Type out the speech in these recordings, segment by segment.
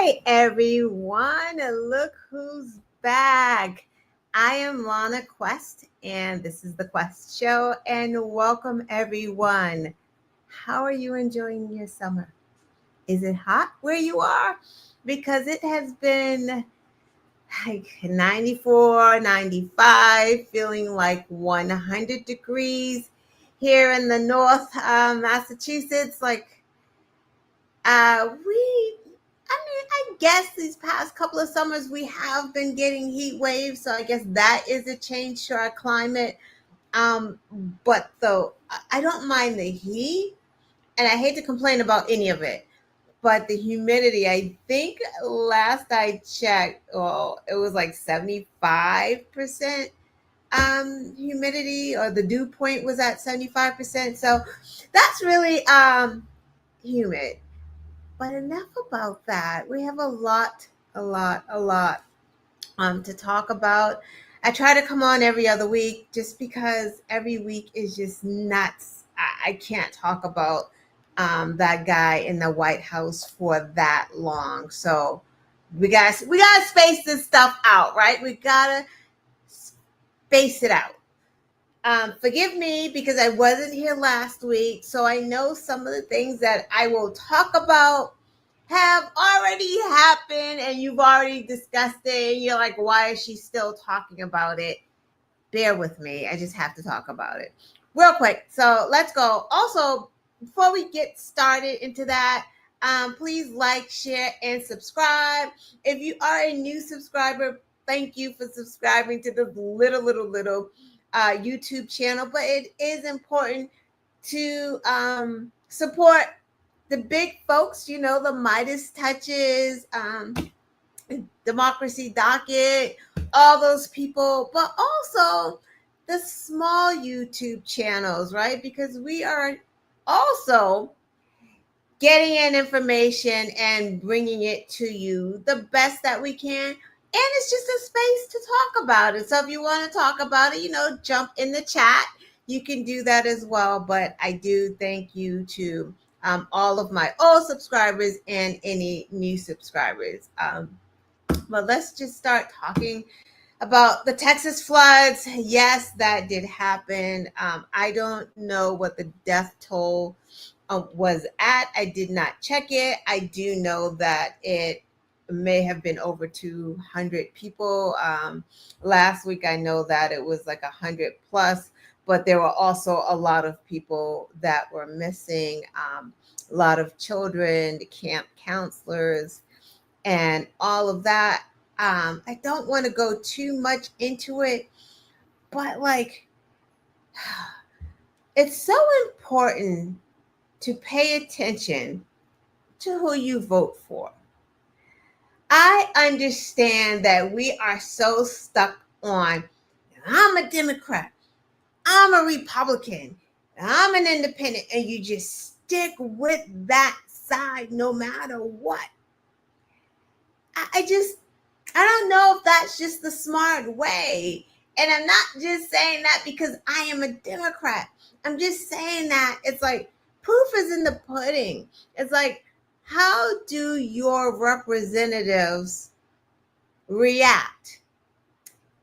Hi, everyone. Look who's back. I am Lana Quest, and this is the Quest Show. And welcome, everyone. How are you enjoying your summer? Is it hot where you are? Because it has been like 94, 95, feeling like 100 degrees here in the North Massachusetts. I guess these past couple of summers we have been getting heat waves, so I guess that is a change to our climate. Um, but though I don't mind the heat, and I hate to complain about any of it, but the humidity, I think last I checked, it was like 75% humidity, or the dew point was at 75%. So that's really humid. But enough about that. We have a lot to talk about. I try to come on every other week just because every week is just nuts. I can't talk about that guy in the White House for that long. So we gotta space this stuff out, right? We gotta space it out. Forgive me because I wasn't here last week, so I know some of the things that I will talk about have already happened and you've already discussed it, and you're like, why is she still talking about it? Bear with me. I just have to talk about it real quick. So let's go. Also, before we get started into that, please like, share, and subscribe. If you are a new subscriber, thank you for subscribing to this little YouTube channel. But it is important to support the big folks, the Midas touches, Democracy Docket, all those people, but also the small YouTube channels, right? Because we are also getting in information and bringing it to you the best that we can. And it's just a space to talk about it. So if you want to talk about it, jump in the chat. You can do that as well. But I do thank you to all of my old subscribers and any new subscribers. But let's just start talking about the Texas floods. Yes, that did happen. I don't know what the death toll was at. I did not check it. I do know that it may have been over 200 people. Last week, I know that it was like 100 plus, but there were also a lot of people that were missing, a lot of children, the camp counselors, and all of that. I don't want to go too much into it, but it's so important to pay attention to who you vote for. I understand that we are so stuck on, I'm a Democrat, I'm a Republican, I'm an independent, and you just stick with that side no matter what. I don't know if that's just the smart way. And I'm not just saying that because I am a Democrat. I'm just saying that it's like proof is in the pudding. It's like, how do your representatives react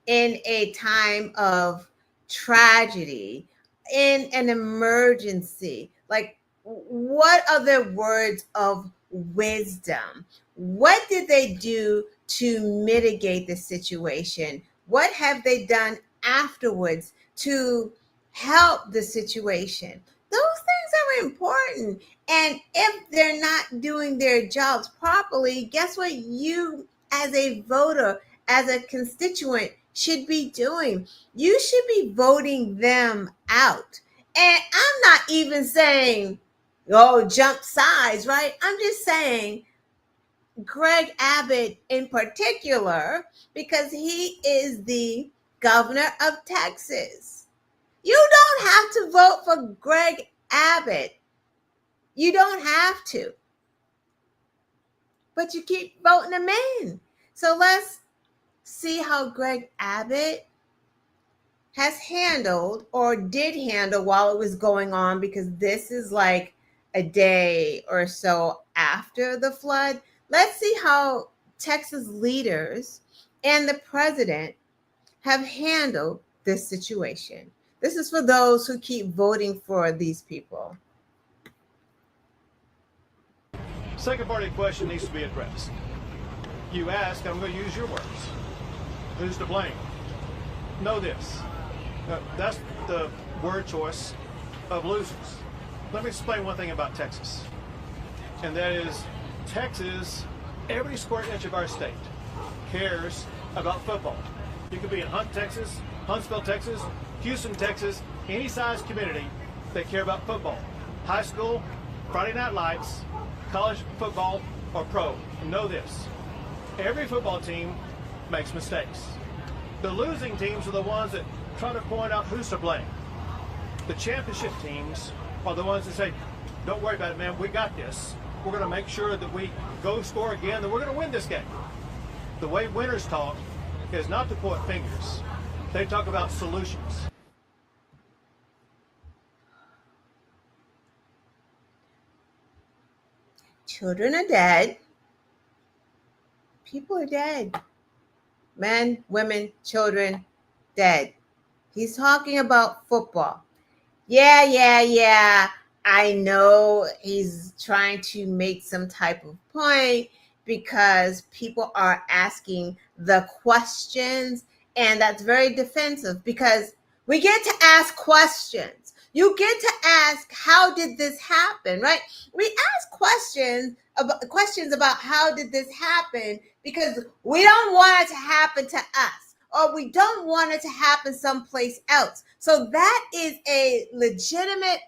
in a time of tragedy, in an emergency? Like, what are their words of wisdom? What did they do to mitigate the situation? What have they done afterwards to help the situation? Those things are important. And if they're not doing their jobs properly, guess what you, as a voter, as a constituent, should be doing? You should be voting them out. And I'm not even saying, oh, jump sides, right? I'm just saying Greg Abbott in particular, because he is the governor of Texas. You don't have to vote for Greg Abbott. You don't have to. But you keep voting him in. So let's see how Greg Abbott has handled, or did handle, while it was going on, because this is like a day or so after the flood. Let's see how Texas leaders and the president have handled this situation. This is for those who keep voting for these people. Second part of the question needs to be addressed. You ask, I'm going to use your words. Who's to blame? Know this. That's the word choice of losers. Let me explain one thing about Texas. And that is, Texas, every square inch of our state, cares about football. You could be in Hunt, Texas, Huntsville, Texas, Houston, Texas, any size community, they care about football. High school, Friday night lights, college football, or pro. Know this. Every football team makes mistakes. The losing teams are the ones that try to point out who's to blame. The championship teams are the ones that say, don't worry about it, man, we got this. We're going to make sure that we go score again, and we're going to win this game. The way winners talk is not to point fingers. They talk about solutions. Children are dead. People are dead. Men, women, children, dead. He's talking about football. Yeah. I know he's trying to make some type of point because people are asking the questions, and that's very defensive because we get to ask questions. You get to ask, how did this happen, right? We ask questions about how did this happen because we don't want it to happen to us, or we don't want it to happen someplace else. So that is a legitimate,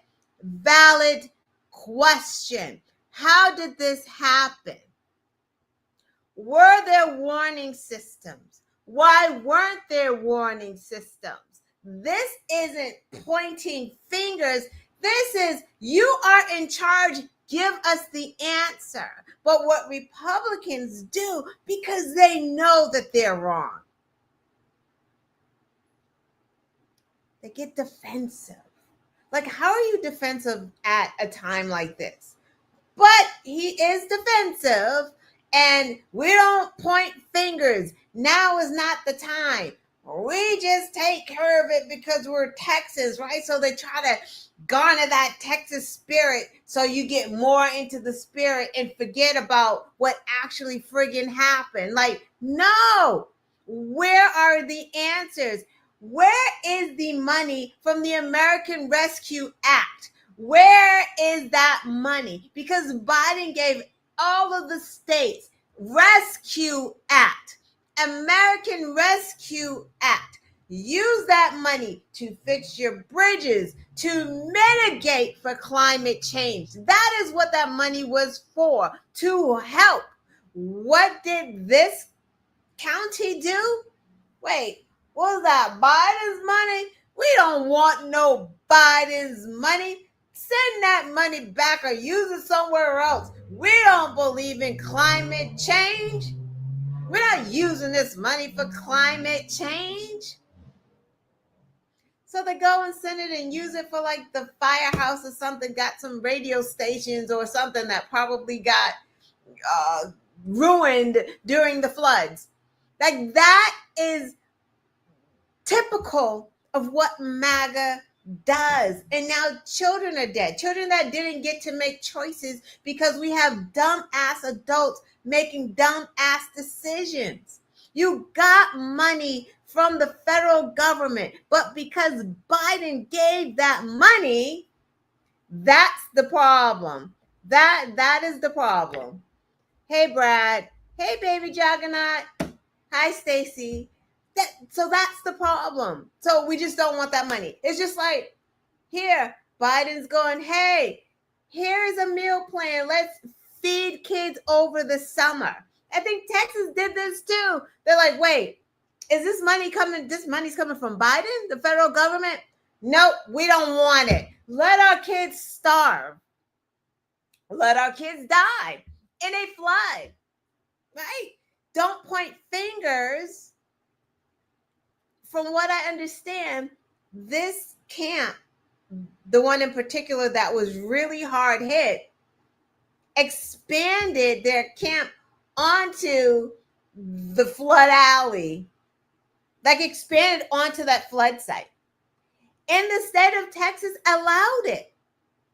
valid question. How did this happen? Were there warning systems? Why weren't there warning systems? This isn't pointing fingers. This is, you are in charge. Give us the answer. But what Republicans do, because they know that they're wrong, they get defensive. Like, how are you defensive at a time like this? But he is defensive, and we don't point fingers. Now is not the time. We just take care of it because we're Texans, right? So they try to garner that Texas spirit so you get more into the spirit and forget about what actually friggin' happened. Like, no. Where are the answers? Where is the money from the American Rescue Act? Where is that money? Because Biden gave all of the states Rescue Act, American Rescue Act. Use that money to fix your bridges, to mitigate for climate change. That is what that money was for, to help. What did this county do? Wait, what was that, Biden's money? We don't want no Biden's money. Send that money back or use it somewhere else. We don't believe in climate change. We're not using this money for climate change. So they go and send it and use it for like the firehouse or something, got some radio stations or something that probably got ruined during the floods. Like, that is typical of what MAGA does. And now children are dead. Children that didn't get to make choices because we have dumb-ass adults making dumb-ass decisions. You got money from the federal government, but because Biden gave that money, that's the problem. That is the problem. Hey, Brad. Hey, baby Juggernaut. Hi, Stacy. So that's the problem. So we just don't want that money. It's just like, here, Biden's going, hey, here's a meal plan. Let's feed kids over the summer. I think Texas did this too. They're like, wait, is this money coming? This money's coming from Biden, the federal government? Nope, we don't want it. Let our kids starve. Let our kids die in a flood, right? Don't point fingers. From what I understand, this camp, the one in particular that was really hard hit, expanded their camp onto the flood alley, like expanded onto that flood site. And the state of Texas allowed it,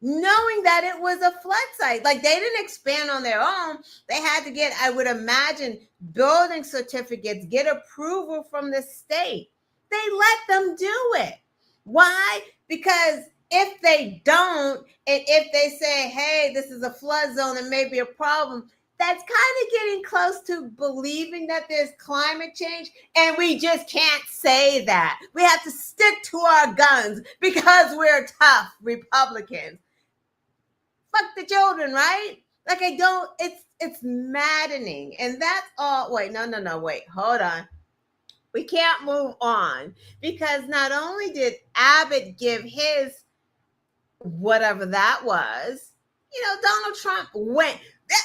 knowing that it was a flood site. Like they didn't expand on their own. They had to get, I would imagine, building certificates, get approval from the state. They let them do it. Why? Because if they don't, and if they say, hey, this is a flood zone, it may be a problem, that's kind of getting close to believing that there's climate change, and we just can't say that. We have to stick to our guns because we're tough Republicans. Fuck the children, right? Like I don't, it's maddening. And that's all. Wait, no, wait, hold on. We can't move on because not only did Abbott give his whatever that was, Donald Trump went,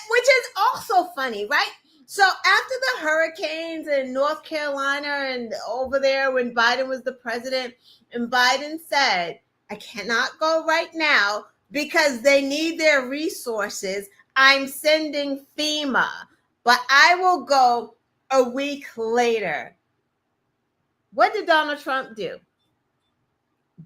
which is also funny, right? So after the hurricanes in North Carolina and over there when Biden was the president, and Biden said, I cannot go right now because they need their resources. I'm sending FEMA, but I will go a week later. What did Donald Trump do?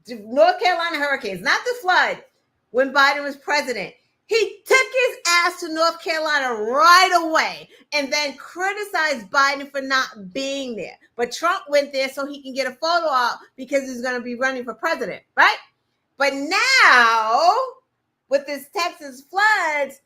North Carolina hurricanes, not the flood, when Biden was president. He took his ass to North Carolina right away and then criticized Biden for not being there. But Trump went there so he can get a photo op because he's going to be running for president, right? But now, with this Texas floods,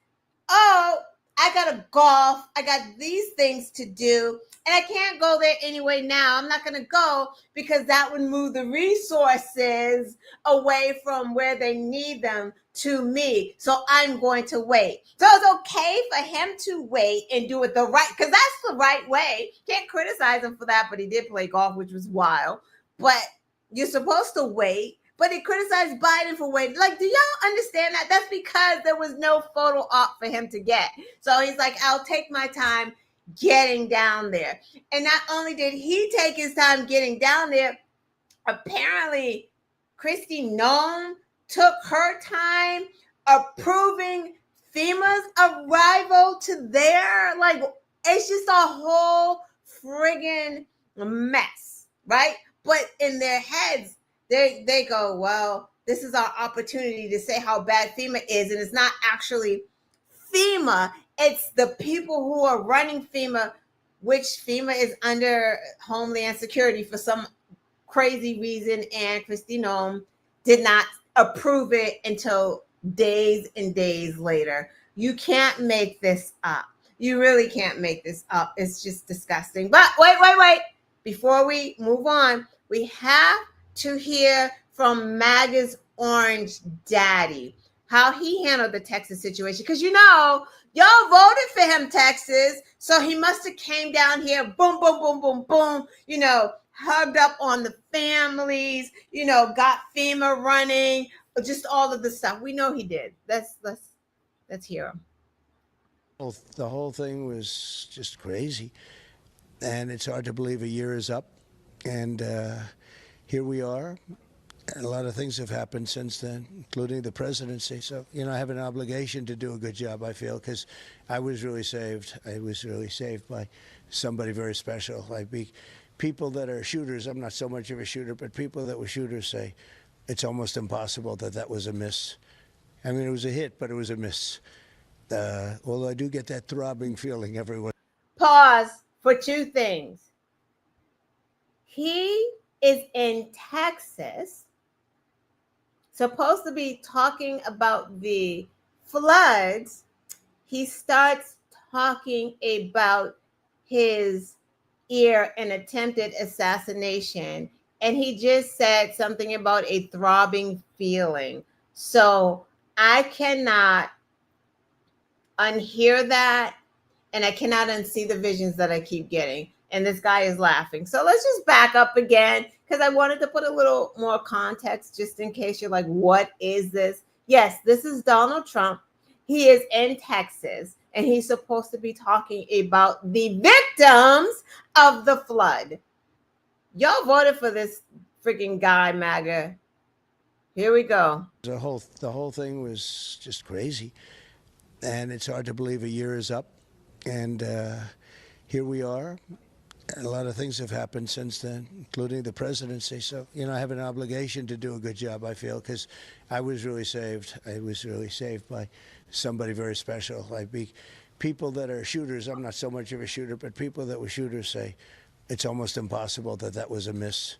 oh, I got to golf. I got these things to do. And I can't go there anyway now. I'm not going to go because that would move the resources away from where they need them to me. So I'm going to wait. So it's okay for him to wait and do it the right, because that's the right way. Can't criticize him for that, but he did play golf, which was wild. But you're supposed to wait. But he criticized Biden for waiting. Like, do y'all understand that? That's because there was no photo op for him to get. So he's like, I'll take my time getting down there. And not only did he take his time getting down there, apparently Kristi Noem took her time approving FEMA's arrival to there. Like, it's just a whole friggin' mess, right? But in their heads, they go, well, this is our opportunity to say how bad FEMA is. And it's not actually FEMA. It's the people who are running FEMA, which FEMA is under Homeland Security for some crazy reason. And Kristi Noem did not approve it until days and days later. You can't make this up. You really can't make this up. It's just disgusting. But wait. Before we move on, we have to hear from MAGA's Orange Daddy, how he handled the Texas situation. Because y'all voted for him, Texas. So he must have came down here, boom, hugged up on the families, got FEMA running, just all of the stuff. We know he did. Let's hear him. Well, the whole thing was just crazy. And it's hard to believe a year is up. And here we are. A lot of things have happened since then, including the presidency. So, I have an obligation to do a good job, I feel, because I was really saved. I was really saved by somebody very special. People that are shooters, I'm not so much of a shooter, but people that were shooters say it's almost impossible that was a miss. I mean, it was a hit, but it was a miss. Although I do get that throbbing feeling everyone. Pause for two things. He is in Texas, supposed to be talking about the floods. He starts talking about his ear and attempted assassination. And he just said something about a throbbing feeling. So I cannot unhear that. And I cannot unsee the visions that I keep getting. And this guy is laughing. So let's just back up again, because I wanted to put a little more context just in case you're like, what is this? Yes, this is Donald Trump. He is in Texas, and he's supposed to be talking about the victims of the flood. Y'all voted for this freaking guy, MAGA. Here we go. The whole thing was just crazy. And it's hard to believe a year is up. And here we are. A lot of things have happened since then, including the presidency. So, I have an obligation to do a good job, I feel, because I was really saved. I was really saved by somebody very special. People that are shooters, I'm not so much of a shooter, but people that were shooters say it's almost impossible that was a miss.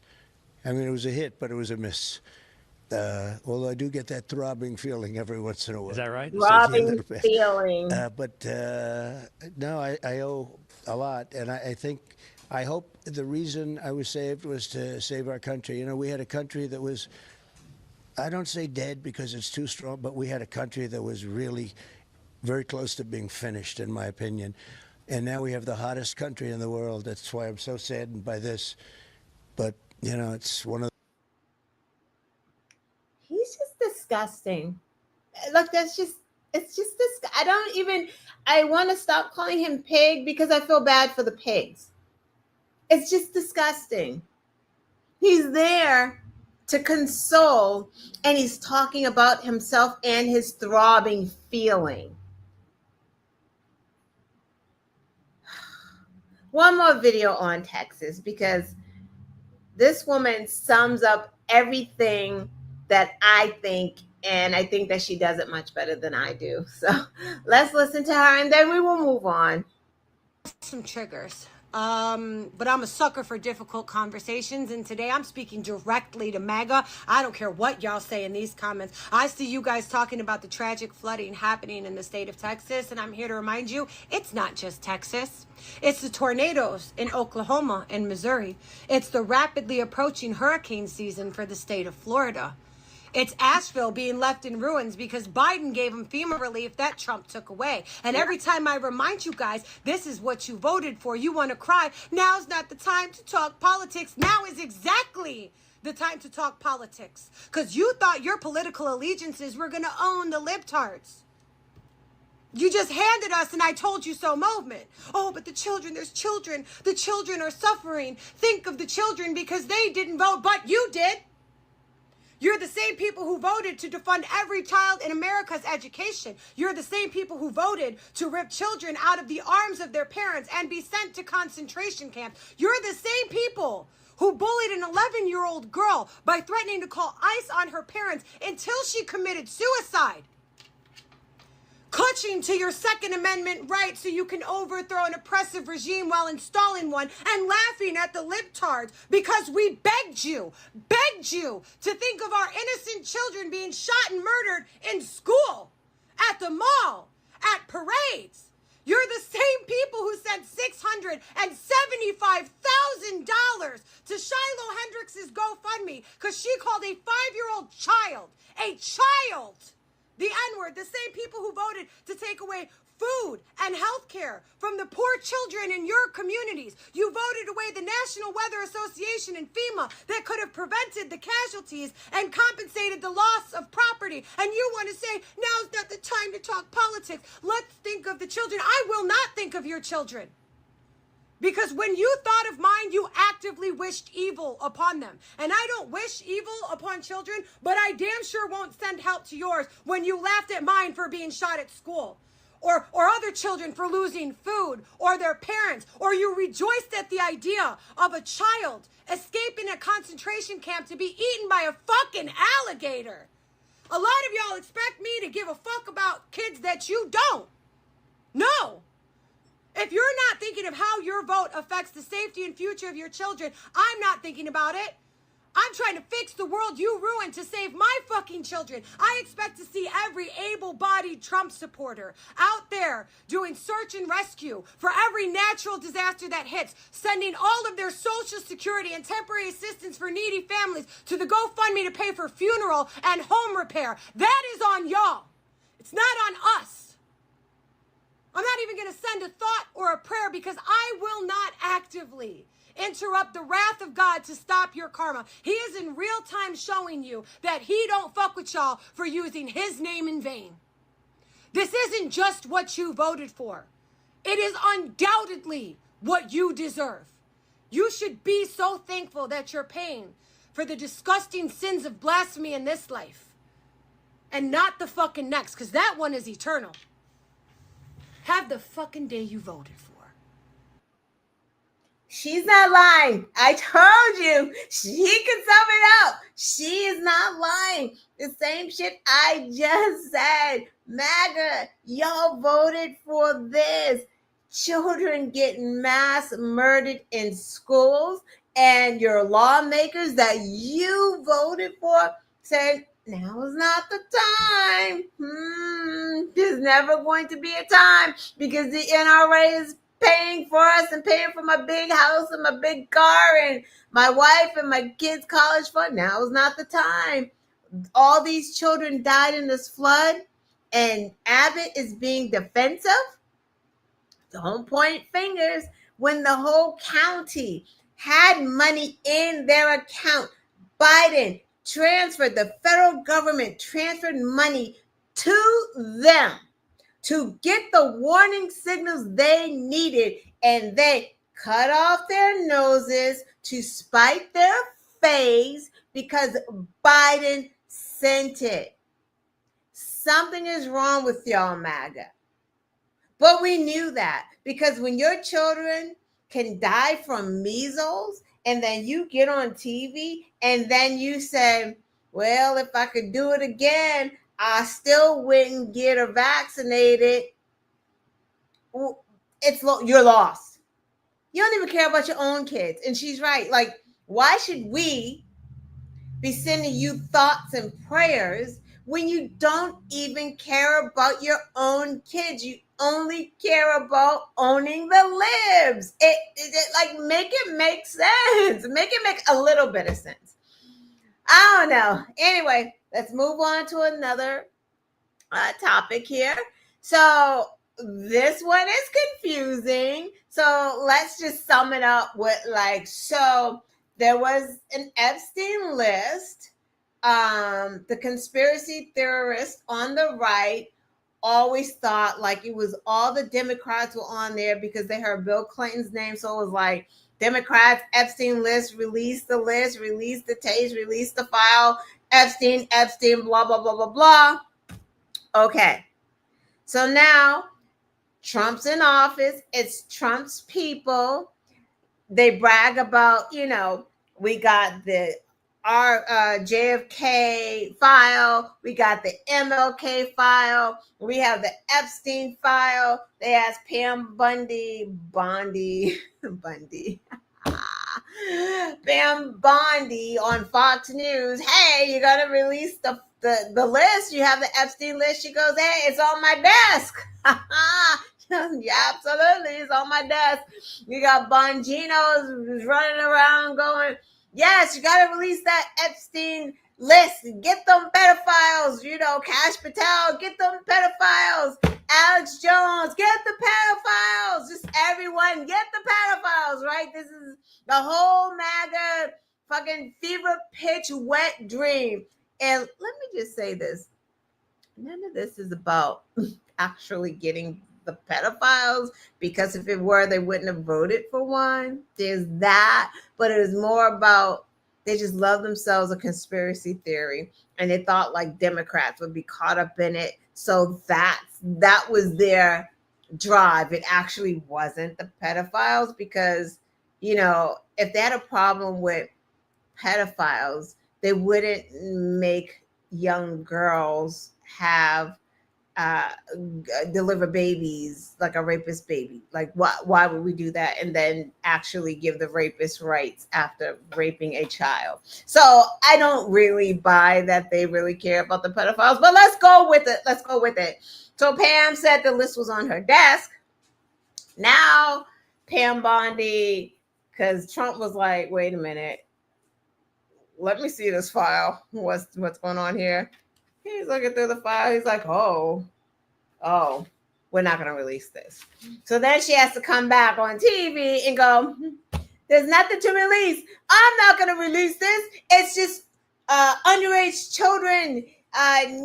I mean, it was a hit, but it was a miss. Although I do get that throbbing feeling every once in a while. Is that right? Throbbing feeling. No, I owe a lot, and I hope the reason I was saved was to save our country. We had a country that was, I don't say dead because it's too strong, but we had a country that was really very close to being finished, in my opinion. And now we have the hottest country in the world. That's why I'm so saddened by this. But, it's one of He's just disgusting. Look, it's just this. I want to stop calling him pig because I feel bad for the pigs. It's just disgusting. He's there to console, and he's talking about himself and his throbbing feeling. One more video on Texas, because this woman sums up everything that I think, and I think that she does it much better than I do. So let's listen to her, and then we will move on. Some triggers. But I'm a sucker for difficult conversations, and today I'm speaking directly to MAGA. I don't care what y'all say in these comments. I see you guys talking about the tragic flooding happening in the state of Texas, and I'm here to remind you, it's not just Texas. It's the tornadoes in Oklahoma and Missouri. It's the rapidly approaching hurricane season for the state of Florida. It's Asheville being left in ruins because Biden gave them FEMA relief that Trump took away. And every time I remind you guys, this is what you voted for, you want to cry. Now's not the time to talk politics. Now is exactly the time to talk politics. Because you thought your political allegiances were going to own the libtards. You just handed us an I told you so movement. Oh, but the children, there's children. The children are suffering. Think of the children because they didn't vote, but you did. You're the same people who voted to defund every child in America's education. You're the same people who voted to rip children out of the arms of their parents and be sent to concentration camps. You're the same people who bullied an 11-year-old girl by threatening to call ICE on her parents until she committed suicide. Clutching to your Second Amendment right so you can overthrow an oppressive regime while installing one, and laughing at the libtards because we begged you to think of our innocent children being shot and murdered in school, at the mall, at parades. You're the same people who sent $675,000 to Shiloh Hendricks's GoFundMe because she called a 5-year-old child, the N-word. The same people who voted to take away food and health care from the poor children in your communities. You voted away the National Weather Association and FEMA that could have prevented the casualties and compensated the loss of property. And you want to say, now's not the time to talk politics. Let's think of the children. I will not think of your children. Because when you thought of mine, you actively wished evil upon them. And I don't wish evil upon children, but I damn sure won't send help to yours when you laughed at mine for being shot at school. Or other children for losing food, or their parents, or you rejoiced at the idea of a child escaping a concentration camp to be eaten by a fucking alligator. A lot of y'all expect me to give a fuck about kids that you don't. No. If you're not thinking of how your vote affects the safety and future of your children, I'm not thinking about it. I'm trying to fix the world you ruined to save my fucking children. I expect to see every able-bodied Trump supporter out there doing search and rescue for every natural disaster that hits, sending all of their Social Security and temporary assistance for needy families to the GoFundMe to pay for funeral and home repair. That is on y'all. It's not on us. I'm not even going to send a thought or a prayer because I will not actively interrupt the wrath of God to stop your karma. He is in real time showing you that he don't fuck with y'all for using his name in vain. This isn't just what you voted for. It is undoubtedly what you deserve. You should be so thankful that you're paying for the disgusting sins of blasphemy in this life and not the fucking next, because that one is eternal. Have the fucking day you voted for. She's not lying. I told you. She can sum it up. She is not lying. The same shit I just said. MAGA, y'all voted for this. Children getting mass murdered in schools, and your lawmakers that you voted for said, now is not the time. There's never going to be a time because the NRA is paying for us and paying for my big house and my big car and my wife and my kids' college fund. Now is not the time. All these children died in this flood, and Abbott is being defensive. Don't point fingers when the whole county had money in their account. Biden transferred, the federal government transferred money to them to get the warning signals they needed, and they cut off their noses to spite their face because Biden sent it. Something is wrong with y'all, MAGA. But we knew that because when your children can die from measles and then you get on TV and then you say, well, if I could do it again, I still wouldn't get her vaccinated. You're lost. You don't even care about your own kids. And she's right. Like, why should we be sending you thoughts and prayers when you don't even care about your own kids? You only care about owning the libs. Like, make it make sense. Make it make a little bit of sense. I don't know. Anyway, let's move on to another topic here. So this one is confusing. So let's just sum it up with so there was an Epstein list. The conspiracy theorists on the right always thought like it was all the Democrats were on there because they heard Bill Clinton's name. So it was like Democrats, Epstein list, release the tapes, release the file, Epstein, blah, blah, blah, blah, blah. Okay. So now Trump's in office. It's Trump's people. They brag about, we got our JFK file. We got the MLK file. We have the Epstein file. They asked Pam Bondi. Pam Bondi on Fox News, hey, you got to release the list. You have the Epstein list. She goes, hey, it's on my desk. Yeah, absolutely. It's on my desk. You got Bongino's running around going, yes, you got to release that Epstein list. Get them pedophiles, Cash Patel, get them pedophiles. Alex Jones, get the pedophiles. Just everyone, get the pedophiles, right? This is the whole MAGA fucking fever pitch wet dream. And let me just say this. None of this is about actually getting the pedophiles, because if it were, they wouldn't have voted for one. There's that. But it is more about they just love themselves a conspiracy theory, and they thought like Democrats would be caught up in it. So that was their drive. It actually wasn't the pedophiles, because, if they had a problem with pedophiles, they wouldn't make young girls have deliver babies like a rapist baby. Like, why would we do that and then actually give the rapist rights after raping a child? So I don't really buy that they really care about the pedophiles, but let's go with it. So Pam said the list was on her desk. Now Pam Bondi, because Trump was like, wait a minute, let me see this file. What's going on here? He's looking through the file. He's like, oh, we're not going to release this. So then she has to come back on TV and go, there's nothing to release. I'm not going to release this. It's just underage children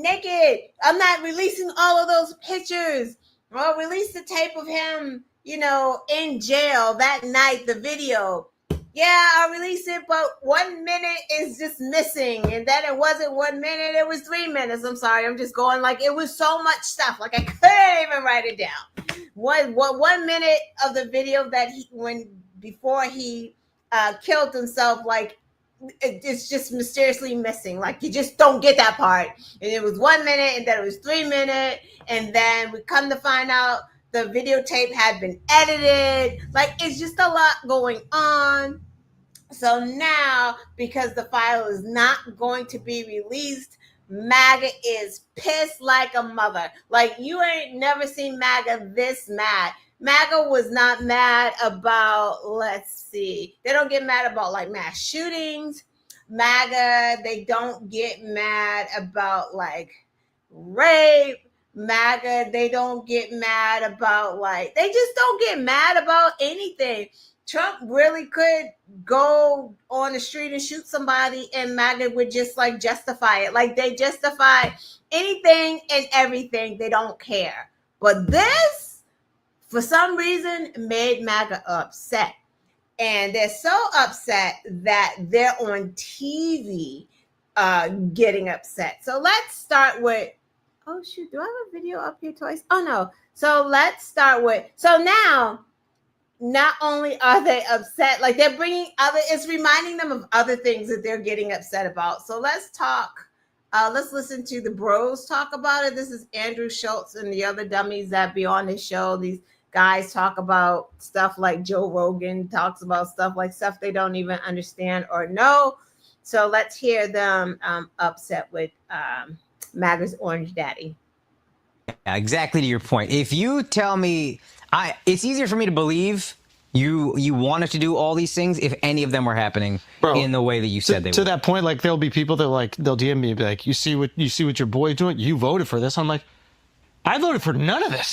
naked. I'm not releasing all of those pictures. I'll release the tape of him, in jail that night, the video. yeah, I'll release it, but 1 minute is just missing. And then it wasn't 1 minute, it was 3 minutes. I'm sorry, I'm just going like it was so much stuff. Like I couldn't even write it down. 1 minute of the video that before he killed himself, like it's just mysteriously missing. Like you just don't get that part. And it was 1 minute, and then it was 3 minutes, and then we come to find out the videotape had been edited. Like it's just a lot going on. So now, because the file is not going to be released, MAGA is pissed like a mother. Like you ain't never seen MAGA this mad. MAGA was not mad about, let's see, they don't get mad about like mass shootings. MAGA, they don't get mad about like rape. MAGA, they don't get mad about like, they just don't get mad about anything. Trump really could go on the street and shoot somebody, and MAGA would just like justify it. Like they justify anything and everything. They don't care. But this, for some reason, made MAGA upset. And they're so upset that they're on TV getting upset. So let's start with, oh shoot, do I have a video up here twice? Oh no. So let's start with, so now, not only are they upset, like they're bringing it's reminding them of other things that they're getting upset about. So let's talk, let's listen to the bros talk about it. This is Andrew Schultz and the other dummies that be on this show. These guys talk about stuff like Joe Rogan talks about stuff they don't even understand or know. So let's hear them upset with MAGA's Orange Daddy. Yeah, exactly to your point. If you tell me, it's easier for me to believe you wanted to do all these things if any of them were happening in the way that you said they would. To that point, like there'll be people that like they'll DM me and be like, you see what your boy's doing? You voted for this. I'm like, I voted for none of this.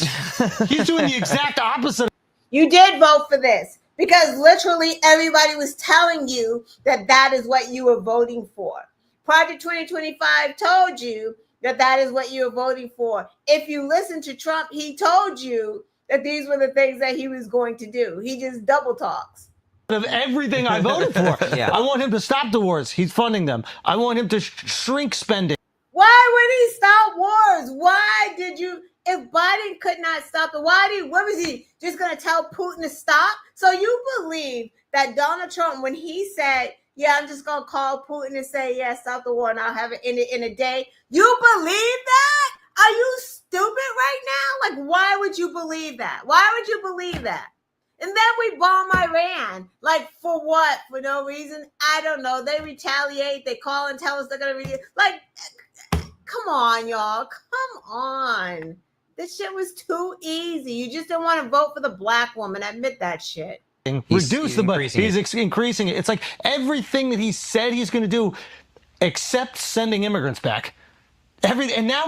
He's doing the exact opposite. You did vote for this because literally everybody was telling you that that is what you were voting for. Project 2025 told you that that is what you were voting for. If you listen to Trump, he told you that these were the things that he was going to do. He just double talks. Of everything I voted for. Yeah. I want him to stop the wars. He's funding them. I want him to shrink spending. Why would he stop wars? Why did you, if Biden could not stop what was he just going to tell Putin to stop? So you believe that Donald Trump, when he said, yeah, I'm just going to call Putin and say, yeah, stop the war and I'll have it in a day. You believe that? Are you stupid right now? Like, why would you believe that? Why would you believe that? And then we bomb Iran. Like, for what? For no reason? I don't know. They retaliate. They call and tell us they're going to retaliate. Like, come on, y'all. Come on. This shit was too easy. You just didn't want to vote for the black woman. Admit that shit. Reduce the budget. He's increasing it. It's like everything that he said he's going to do, except sending immigrants back. Everything. And now.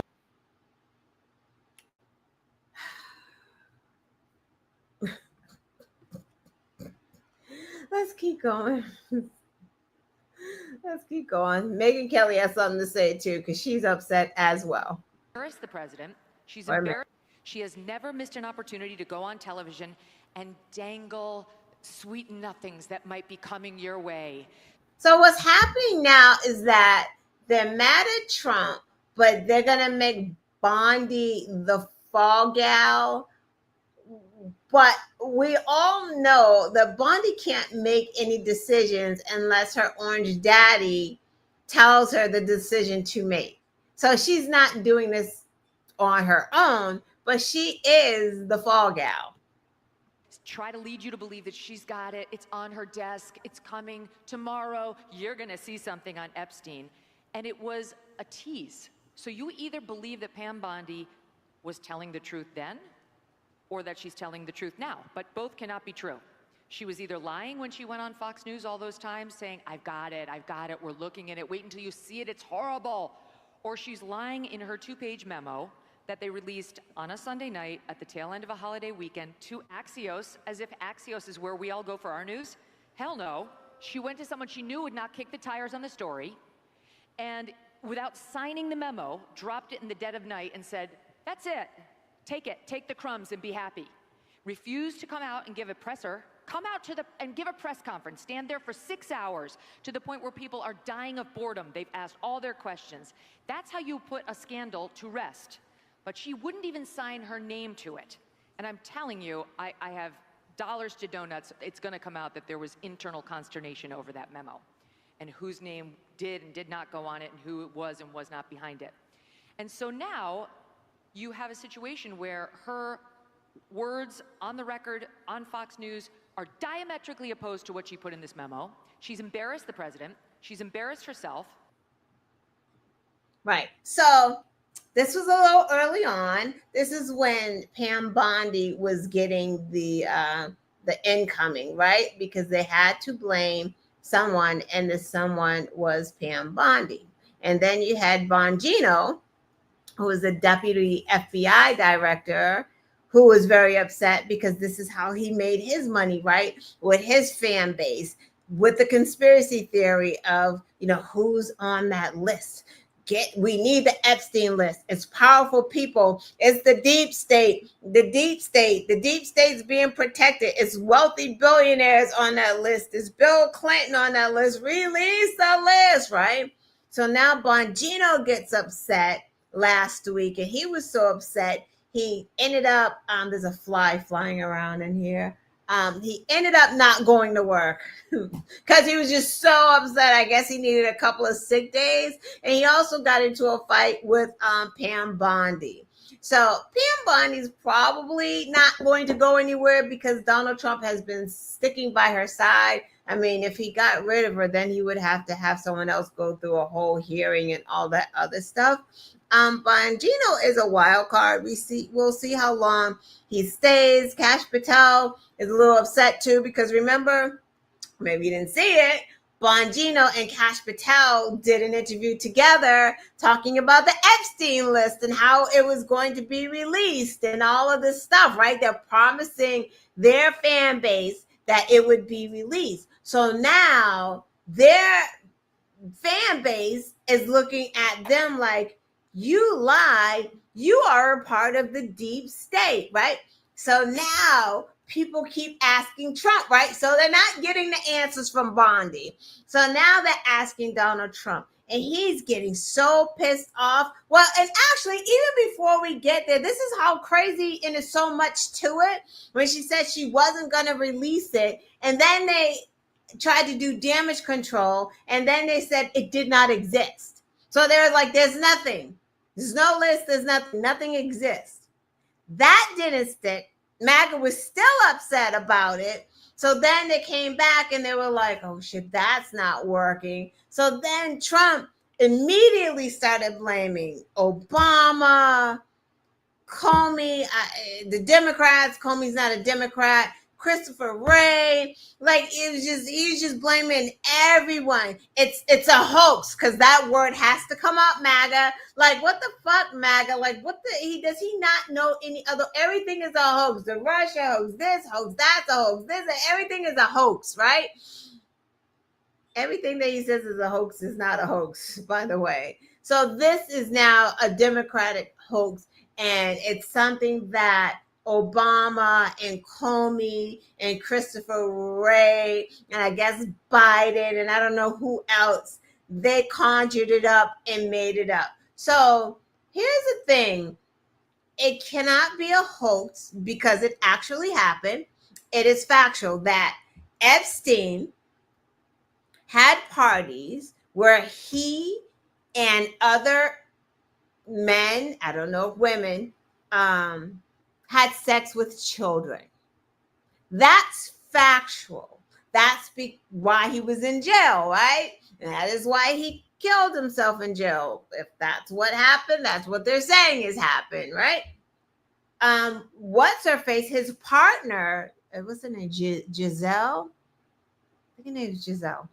Let's keep going. Let's keep going. Megyn Kelly has something to say too, because she's upset as well. Embarrass the president. She's embarrassed. She has never missed an opportunity to go on television and dangle sweet nothings that might be coming your way. So what's happening now is that they're mad at Trump, but they're gonna make Bondi the fall gal. But we all know that Bondi can't make any decisions unless her orange daddy tells her the decision to make. So she's not doing this on her own, but she is the fall gal. Try to lead you to believe that she's got it. It's on her desk. It's coming tomorrow. You're going to see something on Epstein. And it was a tease. So you either believe that Pam Bondi was telling the truth then, or that she's telling the truth now. But both cannot be true. She was either lying when she went on Fox News all those times saying, I've got it, we're looking at it, wait until you see it, it's horrible. Or she's lying in her 2-page memo that they released on a Sunday night at the tail end of a holiday weekend to Axios, as if Axios is where we all go for our news. Hell no. She went to someone she knew would not kick the tires on the story, and without signing the memo, dropped it in the dead of night and said, that's it. Take it, take the crumbs and be happy. Refused to come out and give a presser come out and give a press conference, stand there for 6 hours to the point where people are dying of boredom. They've asked all their questions. That's how you put a scandal to rest. But she wouldn't even sign her name to it. And I'm telling you, I have dollars to donuts. It's going to come out that there was internal consternation over that memo and whose name did and did not go on it and who was and was not behind it. And so now you have a situation where her words on the record on Fox News are diametrically opposed to what she put in this memo. She's embarrassed the president. She's embarrassed herself. Right. So this was a little early on. This is when Pam Bondi was getting the incoming, right? Because they had to blame someone, and the someone was Pam Bondi. And then you had Bongino, who was the deputy FBI director, who was very upset because this is how he made his money, right? With his fan base, with the conspiracy theory of, who's on that list. We need the Epstein list. It's powerful people. It's the deep state. The deep state's being protected. It's wealthy billionaires on that list. It's Bill Clinton on that list. Release the list, right? So now Bongino gets upset last week, and he was so upset he ended up there's a fly flying around in here. He ended up not going to work because he was just so upset. I guess he needed a couple of sick days, and he also got into a fight with Pam Bondi. So Pam Bondi's probably not going to go anywhere because Donald Trump has been sticking by her side. I mean, if he got rid of her, then he would have to have someone else go through a whole hearing and all that other stuff. Bongino is a wild card. We'll see how long he stays. Kash Patel is a little upset too because remember, maybe you didn't see it, Bongino and Kash Patel did an interview together talking about the Epstein list and how it was going to be released and all of this stuff, right? They're promising their fan base that it would be released. So now their fan base is looking at them like, you lied. You are a part of the deep state, right? So now people keep asking Trump, right? So they're not getting the answers from Bondi. So now they're asking Donald Trump, and he's getting so pissed off. Well, and actually, even before we get there, this is how crazy and there's so much to it. When she said she wasn't going to release it, and then they tried to do damage control, and then they said it did not exist. So they're like, there's nothing. There's no list. There's nothing. Nothing exists. That didn't stick. MAGA was still upset about it. So then they came back and they were like, oh shit, that's not working. So then Trump immediately started blaming Obama, Comey, the Democrats. Comey's not a Democrat. Christopher Wray, like he was just blaming everyone. It's a hoax because that word has to come out, MAGA. Like what the fuck, MAGA? Like does he not know any other? Everything is a hoax. The Russia hoax, this hoax, that's a hoax. Everything is a hoax, right? Everything that he says is a hoax is not a hoax, by the way. So this is now a Democratic hoax, and it's something that Obama and Comey and Christopher Wray and I guess Biden and I don't know who else, they conjured it up and made it up. So here's the thing. It cannot be a hoax because it actually happened. It is factual that Epstein had parties where he and other men, I don't know if women, had sex with children. That's factual. That's why he was in jail, right? And that is why he killed himself in jail. If that's what happened, that's what they're saying has happened, right? What's her face? His partner, what's her name? Giselle? I think her name is Giselle.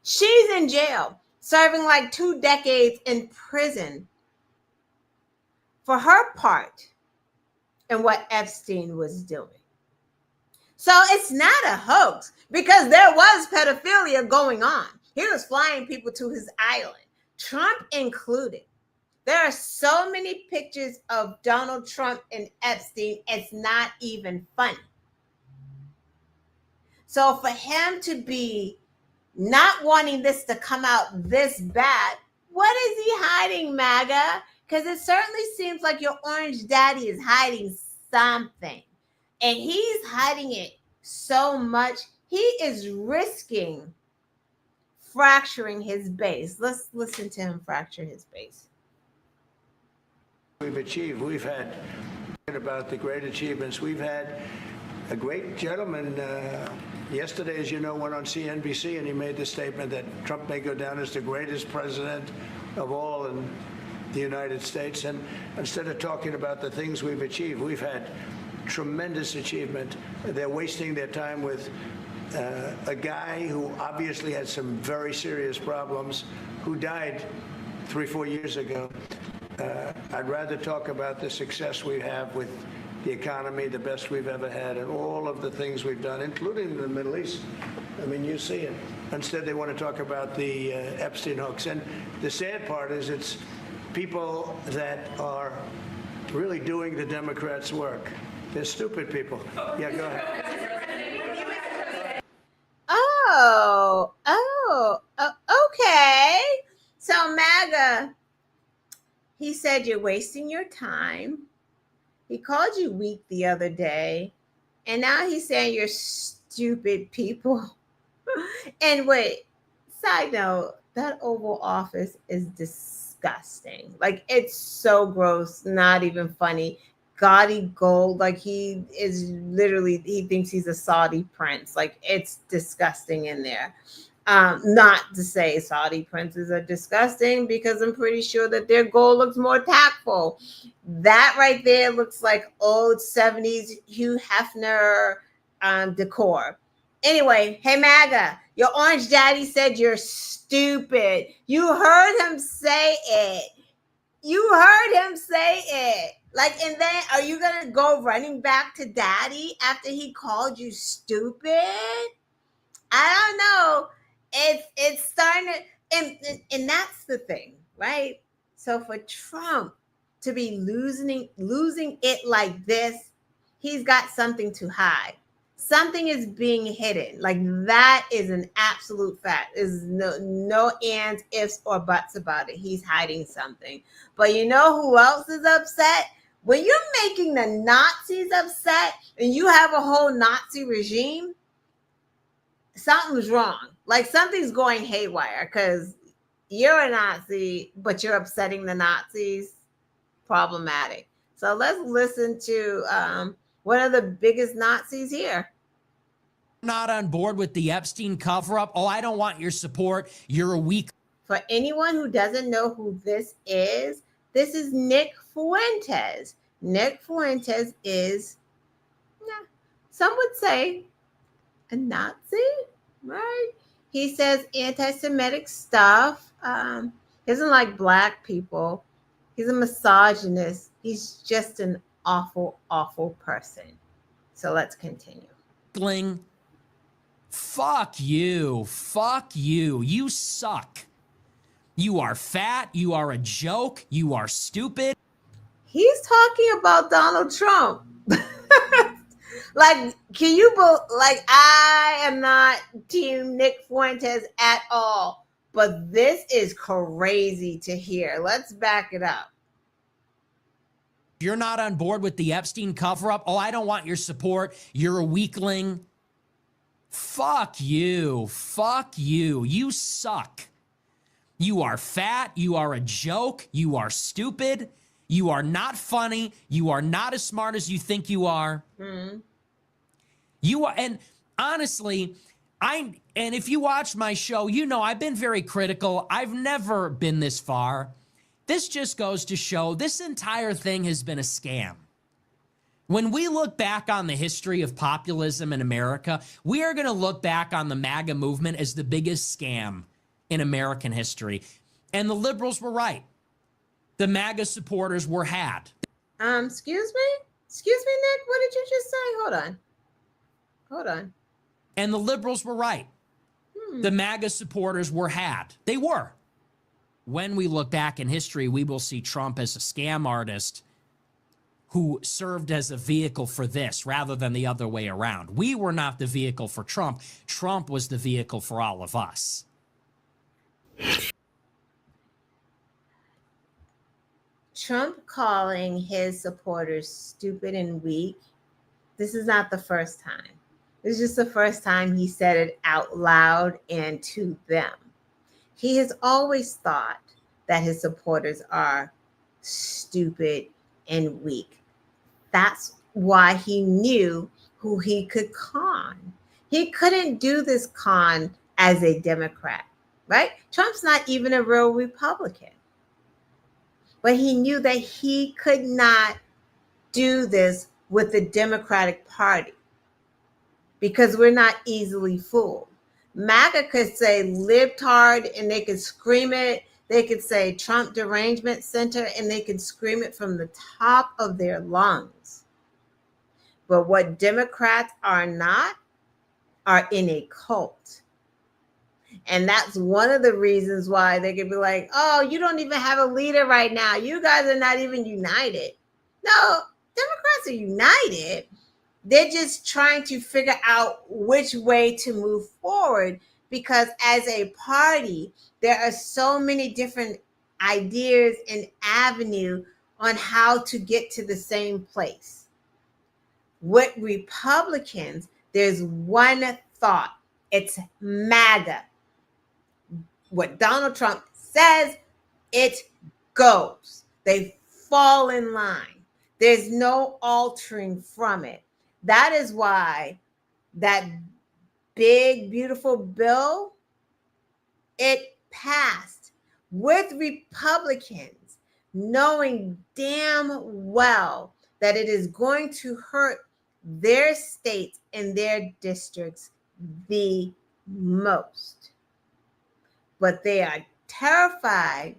She's in jail, serving like 2 decades in prison for her part in what Epstein was doing. So it's not a hoax because there was pedophilia going on. He was flying people to his island, Trump included. There are so many pictures of Donald Trump and Epstein, it's not even funny. So for him to be not wanting this to come out this bad, what is he hiding, MAGA? Because it certainly seems like your orange daddy is hiding something. And he's hiding it so much, he is risking fracturing his base. Let's listen to him fracture his base. We've achieved. We've had about the great achievements. We've had a great gentleman yesterday, as you know, went on CNBC and he made the statement that Trump may go down as the greatest president of all in the United States. And instead of talking about the things we've achieved, we've had tremendous achievement. They're wasting their time with a guy who obviously had some very serious problems, who died 3-4 years ago. I'd rather talk about the success we have with the economy, the best we've ever had, and all of the things we've done, including in the Middle East. I mean, you see it. Instead, they want to talk about the Epstein hoax. And the sad part is it's people that are really doing the Democrats' work. They're stupid people. Yeah, go ahead. Okay. So MAGA, he said you're wasting your time. He called you weak the other day. And now he's saying you're stupid people. And wait, side note, that Oval Office is disgusting. Like, it's so gross, not even funny. Gaudy gold, like he is literally, he thinks he's a Saudi prince. Like, it's disgusting in there. Not to say Saudi princes are disgusting, because I'm pretty sure that their gold looks more tactful. That right there looks like old 70s Hugh Hefner decor. Anyway, hey MAGA, your orange daddy said you're stupid. You heard him say it. You heard him say it. Like, and then are you gonna go running back to daddy after he called you stupid? I don't know. It's starting to, and that's the thing, right? So for Trump to be losing it like this, he's got something to hide. Something is being hidden. Like, that is an absolute fact. There's no ands, ifs, or buts about it. He's hiding something. But you know who else is upset? When you're making the Nazis upset and you have a whole Nazi regime, something's wrong. Like, something's going haywire, because you're a Nazi, but you're upsetting the Nazis. Problematic. So let's listen to one of the biggest Nazis here. Not on board with the Epstein cover-up. Oh, I don't want your support. You're a weak. For anyone who doesn't know who this is Nick Fuentes. Nick Fuentes is, some would say, a Nazi, right? He says anti-Semitic stuff. He doesn't like black people. He's a misogynist. He's just an awful, awful person. So let's continue. Fuck you. Fuck you. You suck. You are fat. You are a joke. You are stupid. He's talking about Donald Trump. Like, can you like, I am not team Nick Fuentes at all, but this is crazy to hear. Let's back it up. You're not on board with the Epstein cover-up. Oh, I don't want your support. You're a weakling. Fuck you. Fuck you. You suck. You are fat. You are a joke. You are stupid. You are not funny. You are not as smart as you think you are. Mm-hmm. You are, and honestly, and if you watch my show, you know I've been very critical. I've never been this far. This just goes to show this entire thing has been a scam. When we look back on the history of populism in America, we are going to look back on the MAGA movement as the biggest scam in American history. And the liberals were right. The MAGA supporters were had. Excuse me, Nick. What did you just say? Hold on. And the liberals were right. The MAGA supporters were had. They were. When we look back in history, we will see Trump as a scam artist who served as a vehicle for this rather than the other way around. We were not the vehicle for Trump. Trump was the vehicle for all of us. Trump calling his supporters stupid and weak, this is not the first time. It's just the first time he said it out loud and to them. He has always thought that his supporters are stupid and weak. That's why he knew who he could con. He couldn't do this con as a Democrat, right? Trump's not even a real Republican. But he knew that he could not do this with the Democratic Party because we're not easily fooled. MAGA could say libtard and they could scream it. They could say Trump Derangement Center and they could scream it from the top of their lungs. But what Democrats are not are in a cult. And that's one of the reasons why they could be like, oh, you don't even have a leader right now. You guys are not even united. No, Democrats are united. They're just trying to figure out which way to move forward because as a party, there are so many different ideas and avenue on how to get to the same place. With Republicans, there's one thought. It's MAGA. What Donald Trump says, it goes. They fall in line. There's no altering from it. That is why that big, beautiful bill, it passed with Republicans knowing damn well that it is going to hurt their states and their districts the most. But they are terrified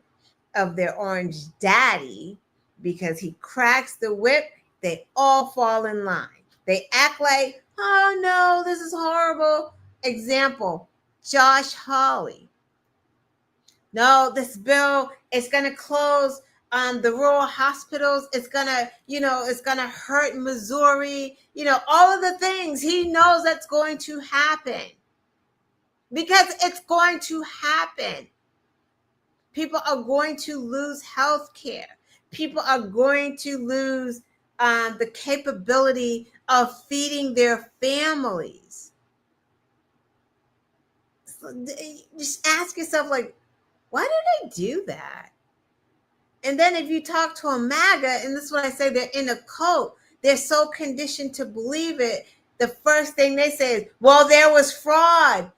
of their orange daddy because he cracks the whip. They all fall in line. They act like, oh no, this is horrible. Example, Josh Hawley. No, this bill is going to close the rural hospitals. It's going to, it's going to hurt Missouri. All of the things he knows that's going to happen. Because it's going to happen. People are going to lose health care. People are going to lose the capability of feeding their families. So just ask yourself, why do they do that? And then if you talk to a MAGA, and this is what I say, they're in a cult, they're so conditioned to believe it. The first thing they say is, well, there was fraud.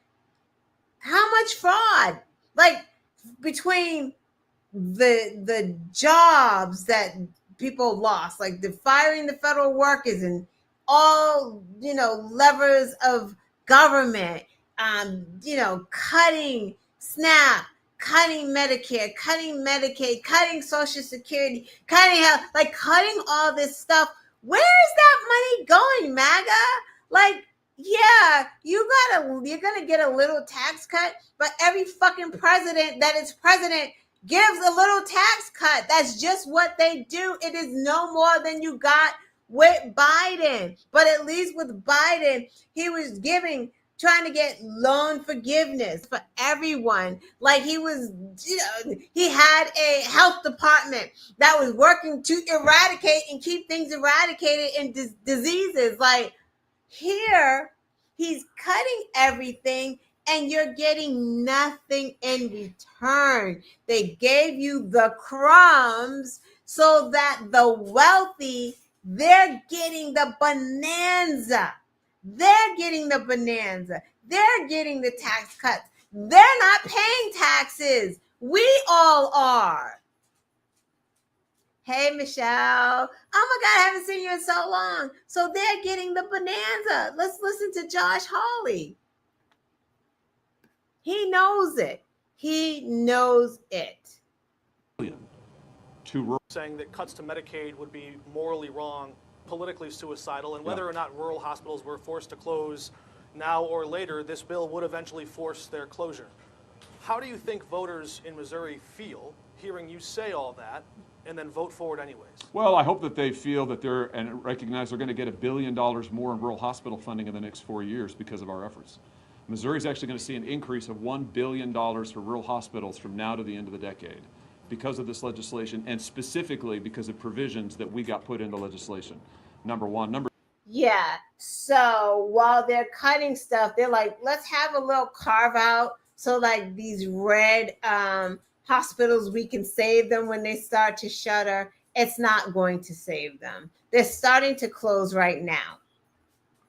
How much fraud? Between the jobs that people lost, like the firing the federal workers and all, levers of government, cutting SNAP, cutting Medicare, cutting Medicaid, cutting Social Security, cutting health, cutting all this stuff. Where is that money going, MAGA? Yeah, you're gonna get a little tax cut, but every fucking president that is president gives a little tax cut. That's just what they do. It is no more than you got with Biden. But at least with Biden, he was trying to get loan forgiveness for everyone. He had a health department that was working to eradicate and keep things eradicated and diseases. Here, he's cutting everything and you're getting nothing in return. They gave you the crumbs so that the wealthy, they're getting the bonanza. They're getting the bonanza. They're getting the tax cuts. They're not paying taxes. We all are. Hey, Michelle. Oh my God, I haven't seen you in so long. So they're getting the bonanza. Let's listen to Josh Hawley. He knows it. He knows it. Saying that cuts to Medicaid would be morally wrong, politically suicidal, and whether or not rural hospitals were forced to close now or later, this bill would eventually force their closure. How do you think voters in Missouri feel hearing you say all that? and then vote for it anyways? Well, I hope that they feel that they're and recognize they're going to get $1 billion more in rural hospital funding in the next 4 years because of our efforts. Missouri is actually going to see an increase of $1 billion for rural hospitals from now to the end of the decade because of this legislation, and specifically because of provisions that we got put into legislation. Number one. Yeah. So while they're cutting stuff, they're like, let's have a little carve out. So like these red hospitals, we can save them when they start to shutter. It's not going to save them. They're starting to close right now.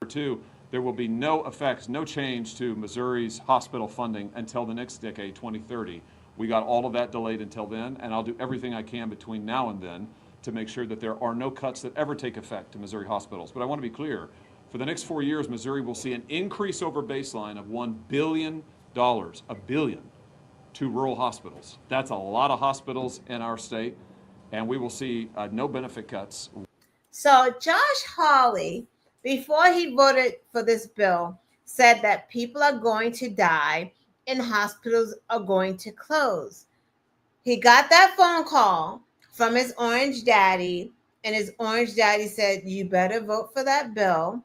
Number two, there will be no effects, no change to Missouri's hospital funding until the next decade, 2030. We got all of that delayed until then, and I'll do everything I can between now and then to make sure that there are no cuts that ever take effect to Missouri hospitals. But I want to be clear, for the next 4 years, Missouri will see an increase over baseline of $1 billion, $1 billion, to rural hospitals. That's a lot of hospitals in our state, and we will see no benefit cuts. So Josh Hawley, before he voted for this bill, said that people are going to die and hospitals are going to close. He got that phone call from his orange daddy, and his orange daddy said, you better vote for that bill.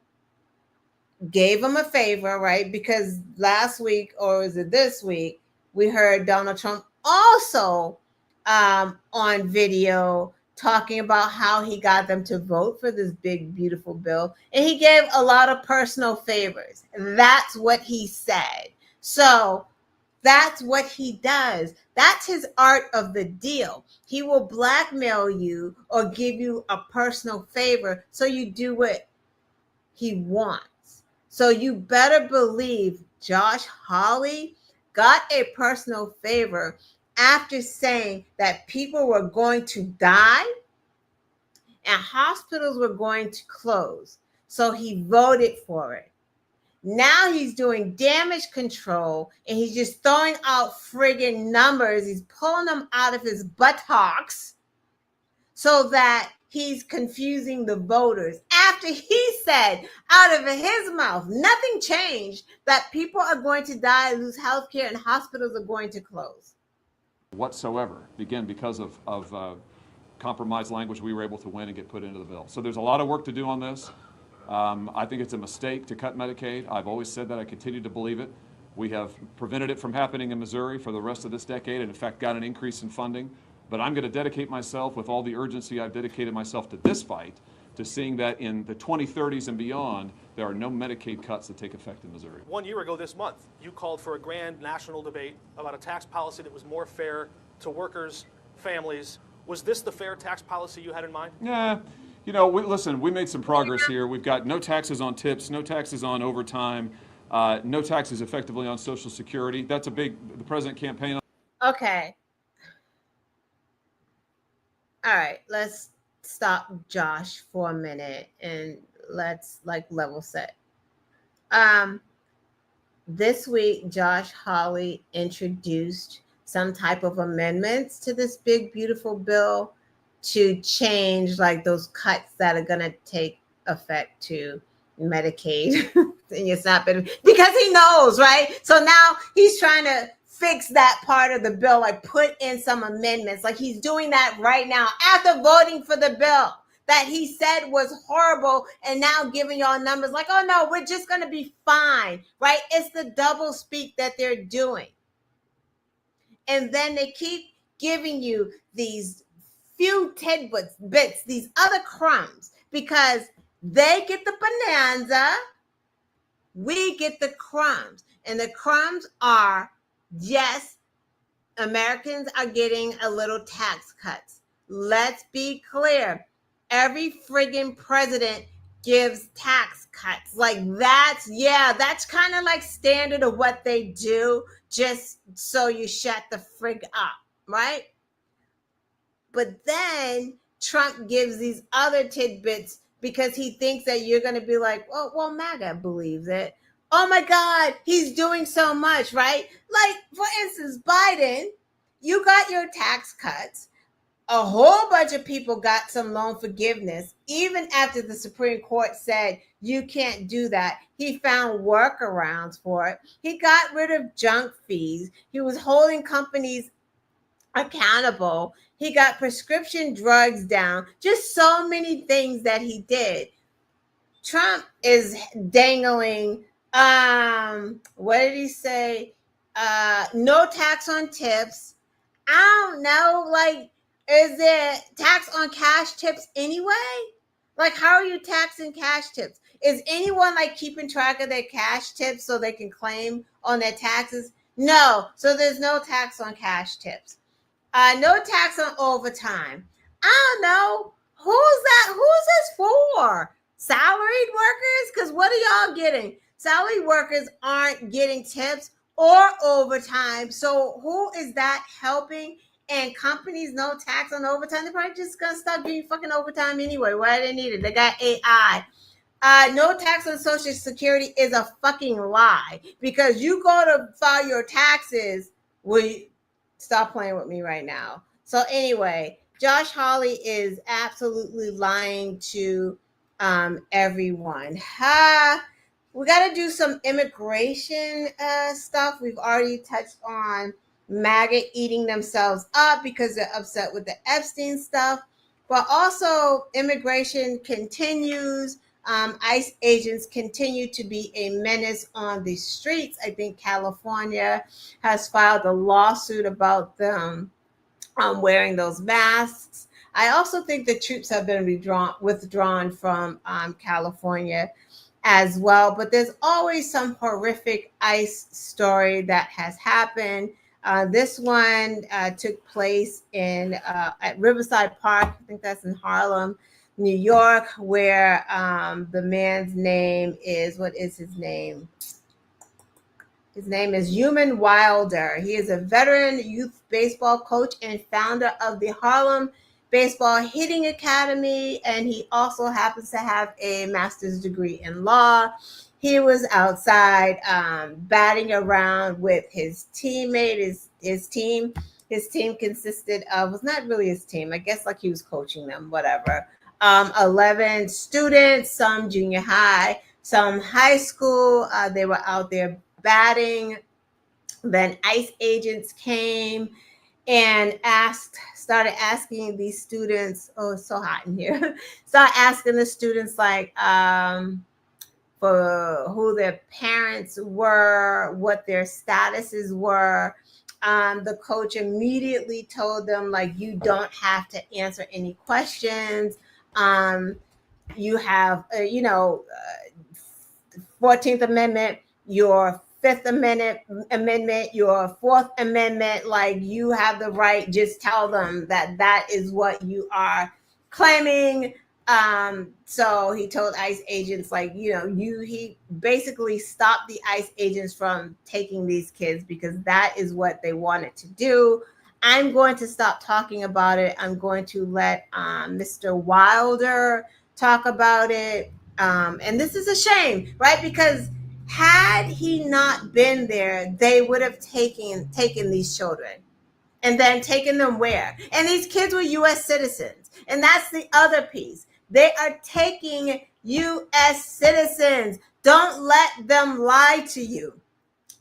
Gave him a favor, right? Because last week, or was it this week, we heard Donald Trump also on video talking about how he got them to vote for this big, beautiful bill. And he gave a lot of personal favors. That's what he said. So that's what he does. That's his art of the deal. He will blackmail you or give you a personal favor so you do what he wants. So you better believe Josh Hawley got a personal favor after saying that people were going to die and hospitals were going to close. So he voted for it. Now he's doing damage control and he's just throwing out friggin' numbers. He's pulling them out of his buttocks so that he's confusing the voters. After he said out of his mouth, nothing changed, that people are going to die, lose health care, and hospitals are going to close. Whatsoever, again, because of compromise language we were able to win and get put into the bill. So there's a lot of work to do on this. I think it's a mistake to cut Medicaid. I've always said that. I continue to believe it. We have prevented it from happening in Missouri for the rest of this decade, and in fact got an increase in funding. But I'm going to dedicate myself with all the urgency I've dedicated myself to this fight, to seeing that in the 2030s and beyond, there are no Medicaid cuts that take effect in Missouri. 1 year ago this month, you called for a grand national debate about a tax policy that was more fair to workers, families. Was this the fair tax policy you had in mind? Yeah. You know, listen, we made some progress here. We've got no taxes on tips, no taxes on overtime, no taxes effectively on Social Security. That's the president campaign. Okay. All right, let's stop Josh for a minute and let's level set. This week, Josh Hawley introduced some type of amendments to this big, beautiful bill to change those cuts that are going to take effect to Medicaid. And it's not been because he knows, right? So now he's trying to fix that part of the bill, put in some amendments. He's doing that right now after voting for the bill that he said was horrible, and now giving y'all numbers oh no, we're just going to be fine, right? It's the double speak that they're doing. And then they keep giving you these few tidbits, these other crumbs, because they get the bonanza, we get the crumbs. And the crumbs are, yes, Americans are getting a little tax cuts. Let's be clear. Every friggin' president gives tax cuts. That's kind of standard of what they do, just so you shut the frig up, right? But then Trump gives these other tidbits because he thinks that you're going to be well, MAGA believes it. Oh my God, he's doing so much, right? For instance, Biden, you got your tax cuts. A whole bunch of people got some loan forgiveness, even after the Supreme Court said you can't do that. He found workarounds for it. He got rid of junk fees. He was holding companies accountable. He got prescription drugs down. Just so many things that he did. Trump is dangling, what did he say? No tax on tips. I don't know, like, is it tax on cash tips anyway? Like, how are you taxing cash tips? Is anyone like keeping track of their cash tips so they can claim on their taxes? No. So there's no tax on cash tips. No tax on overtime. I don't know. Who's that? Who's this for? Salaried workers? Because what are y'all getting? Salaried workers aren't getting tips or overtime. So who is that helping? And companies, no tax on overtime. They're probably just going to stop giving fucking overtime anyway. Why do they need it? They got AI. No tax on Social Security is a fucking lie, because you go to file your taxes. Stop playing with me right now. So anyway, Josh Hawley is absolutely lying to everyone. We got to do some immigration stuff. We've already touched on MAGA eating themselves up because they're upset with the Epstein stuff. But also immigration continues. ICE agents continue to be a menace on the streets. I think California has filed a lawsuit about them wearing those masks. I also think the troops have been withdrawn from California as well. But there's always some horrific ICE story that has happened. This one took place at Riverside Park. I think that's in Harlem, New York, where the man's name is, what is his name? His name is Human Wilder. He is a veteran youth baseball coach and founder of the Harlem Baseball Hitting Academy, and he also happens to have a master's degree in law. He was outside batting around with his teammate, his team. His team consisted of, was not really his team, I guess like he was coaching them, whatever. 11 students, some junior high, some high school. They were out there batting. Then ICE agents came and started asking these students, oh, it's so hot in here. Started asking the students like for who their parents were, what their statuses were. The coach immediately told them, like, you don't have to answer any questions. You have, 14th Amendment, your Fifth Amendment, your Fourth Amendment, like, you have the right, just tell them that is what you are claiming. So he told ICE agents, like, he basically stopped the ICE agents from taking these kids because that is what they wanted to do. I'm going to stop talking about it. I'm going to let Mr. Wilder talk about it. And this is a shame, right? Because had he not been there, they would have taken these children and then taken them where? And these kids were U.S. citizens. And that's the other piece. They are taking U.S. citizens. Don't let them lie to you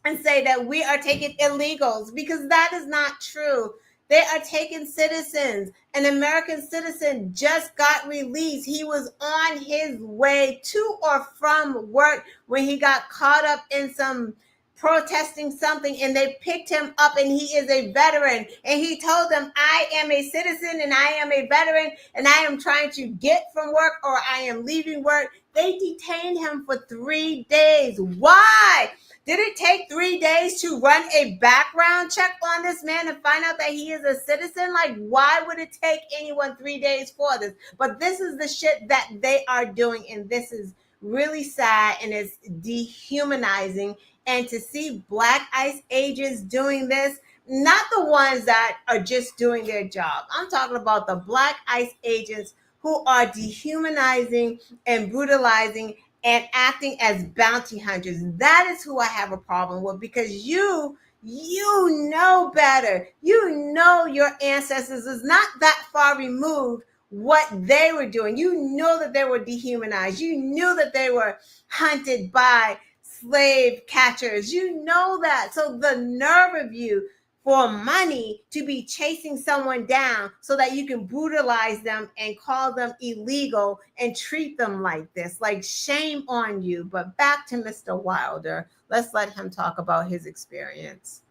and say that we are taking illegals, because that is not true. They are taking citizens. An American citizen just got released. He was on his way to or from work when he got caught up in some protesting something, and they picked him up, and he is a veteran. And he told them, I am a citizen and I am a veteran and I am trying to get from work, or I am leaving work. They detained him for 3 days. Why? Did it take 3 days to run a background check on this man and find out that he is a citizen? Like, why would it take anyone 3 days for this? But this is the shit that they are doing, and this is really sad, and it's dehumanizing. And to see Black ICE agents doing this, not the ones that are just doing their job. I'm talking about the Black ICE agents who are dehumanizing and brutalizing and acting as bounty hunters. That is who I have a problem with, because you know better. You know your ancestors is not that far removed what they were doing. You know that they were dehumanized. You knew that they were hunted by slave catchers. You know that. So the nerve of you for money to be chasing someone down so that you can brutalize them and call them illegal and treat them like this. Like, shame on you. But back to Mr. Wilder. Let's let him talk about his experience.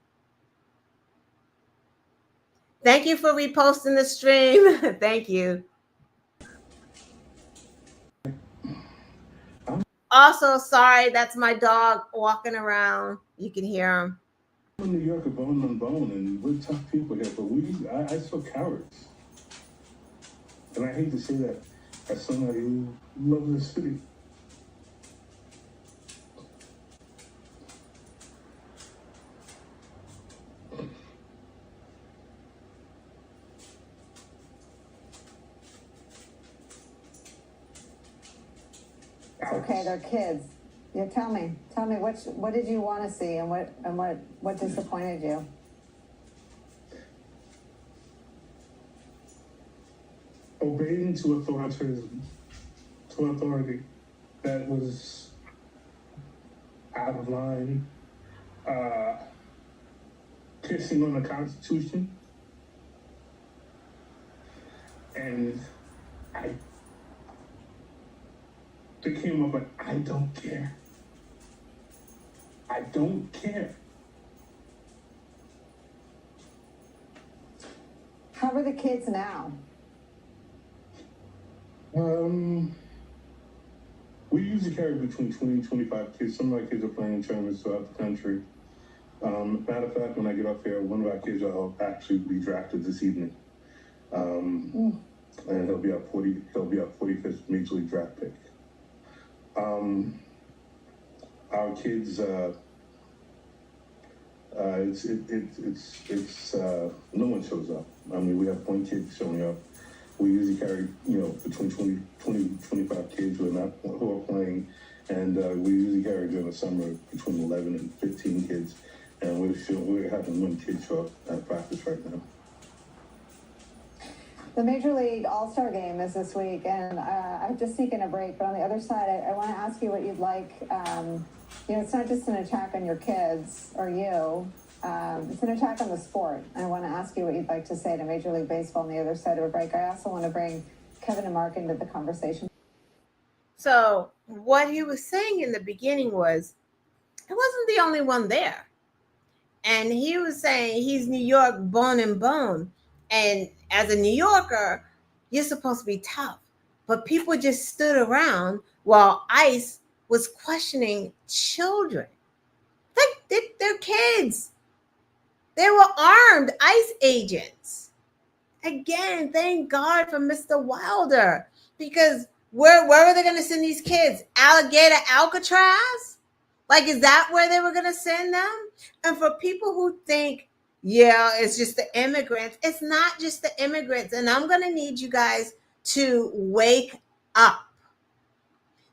Thank you for reposting the stream. Thank you. Also, sorry, that's my dog walking around. You can hear him. In New York, are bone on bone, and we're tough people here, but I saw cowards. And I hate to say that as somebody who loves the city. Okay, they're kids. Yeah, tell me what did you want to see, and what disappointed you? Obeying to authority that was out of line, kissing on the Constitution, and they came up with, I don't care. I don't care. How are the kids now? We usually carry between 20 and 25 kids. Some of our kids are playing in tournaments throughout the country. Matter of fact, when I get up here, one of our kids will actually be drafted this evening. And he'll be our 45th Major League draft pick. Our kids, no one shows up. I mean, we have one kid showing up. We usually carry, between 20, 25 kids who are playing, and we usually carry during the summer between 11 and 15 kids, and we're having one kid show up at practice right now. The Major League All-Star Game is this week, and I've just taken a break, but on the other side, I want to ask you what you'd like. It's not just an attack on your kids or you. It's an attack on the sport. I want to ask you what you'd like to say to Major League Baseball on the other side of a break. I also want to bring Kevin and Mark into the conversation. So what he was saying in the beginning was, he wasn't the only one there. And he was saying he's New York bone and bone. And as a New Yorker, you're supposed to be tough. But people just stood around while ICE was questioning children. Like, they're kids. They were armed ICE agents. Again, thank God for Mr. Wilder. Because where were they going to send these kids? Alligator Alcatraz? Like, is that where they were going to send them? And for people who think, yeah, it's just the immigrants. It's not just the immigrants. And I'm going to need you guys to wake up.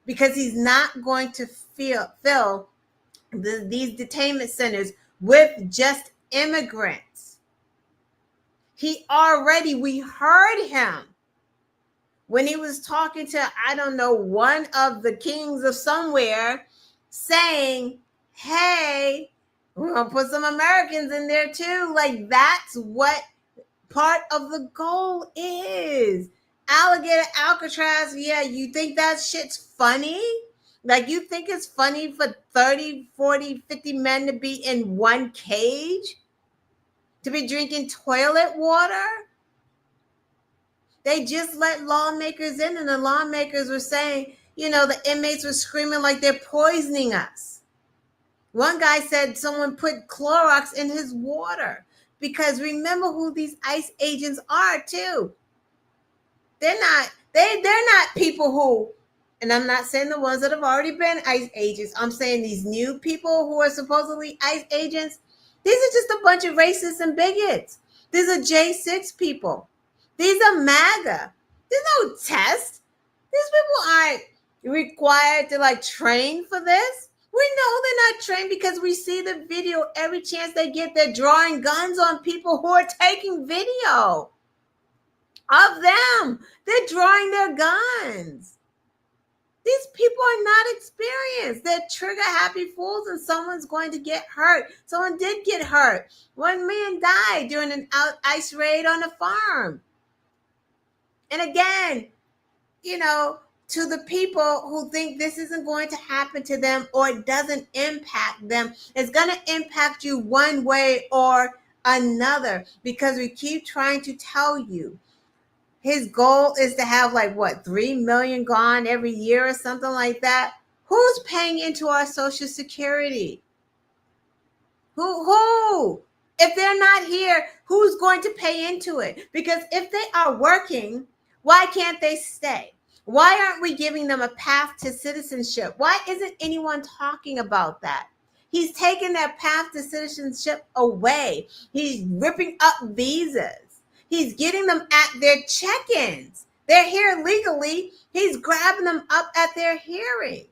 Because he's not going to fill these detainment centers with just immigrants. We heard him when he was talking to, I don't know, one of the kings of somewhere saying, hey, we're going to put some Americans in there too. Like, that's what part of the goal is. Alligator Alcatraz, yeah, you think that shit's funny? Like, you think it's funny for 30, 40, 50 men to be in one cage? To be drinking toilet water? They just let lawmakers in, and the lawmakers were saying, the inmates were screaming like they're poisoning us. One guy said someone put Clorox in his water, because remember who these ICE agents are too. They're not people who, and I'm not saying the ones that have already been ICE agents. I'm saying these new people who are supposedly ICE agents. These are just a bunch of racists and bigots. These are J6 people. These are MAGA. There's no test. These people aren't required to train for this. We know they're not trained because we see the video every chance they get. They're drawing guns on people who are taking video of them. They're drawing their guns. These people are not experienced. They're trigger happy fools, and someone's going to get hurt. Someone did get hurt. One man died during an ice raid on a farm. And again, to the people who think this isn't going to happen to them or it doesn't impact them, it's going to impact you one way or another, because we keep trying to tell you his goal is to have 3 million gone every year or something like that. Who's paying into our Social Security? Who? If they're not here, who's going to pay into it? Because if they are working, why can't they stay? Why aren't we giving them a path to citizenship? Why isn't anyone talking about that? He's taking their path to citizenship away. He's ripping up visas. He's getting them at their check-ins. They're here legally. He's grabbing them up at their hearings.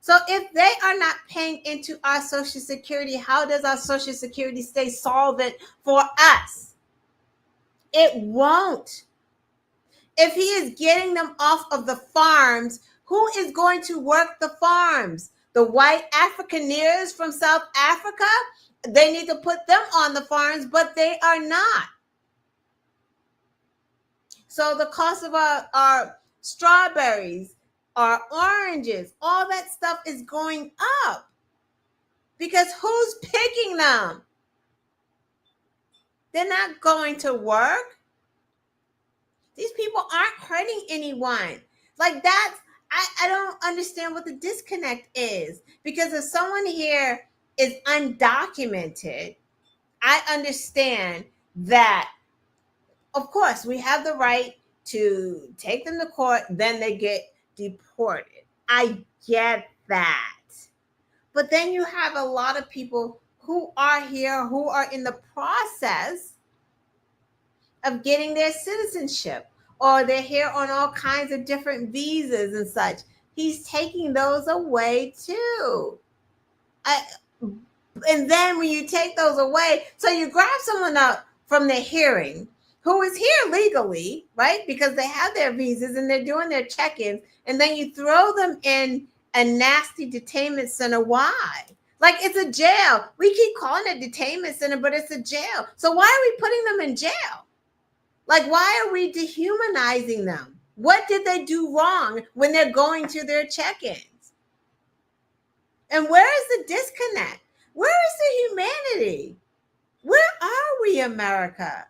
So if they are not paying into our Social Security, how does our Social Security stay solvent for us? It won't. If he is getting them off of the farms, who is going to work the farms? The white Afrikaners from South Africa? They need to put them on the farms, but they are not. So the cost of our strawberries, our oranges, all that stuff is going up. Because who's picking them? They're not going to work. These people aren't hurting anyone. I don't understand what the disconnect is. Because if someone here is undocumented, I understand that, of course, we have the right to take them to court, then they get deported. I get that. But then you have a lot of people who are here, who are in the process of getting their citizenship, or they're here on all kinds of different visas and such. He's taking those away too. And then when you take those away, so you grab someone up from the hearing who is here legally, right? Because they have their visas and they're doing their check-ins, and then you throw them in a nasty detainment center. Why? It's a jail. We keep calling it detainment center, but it's a jail. So why are we putting them in jail? Why are we dehumanizing them? What did they do wrong when they're going to their check-ins? And where is the disconnect? Where is the humanity? Where are we, America?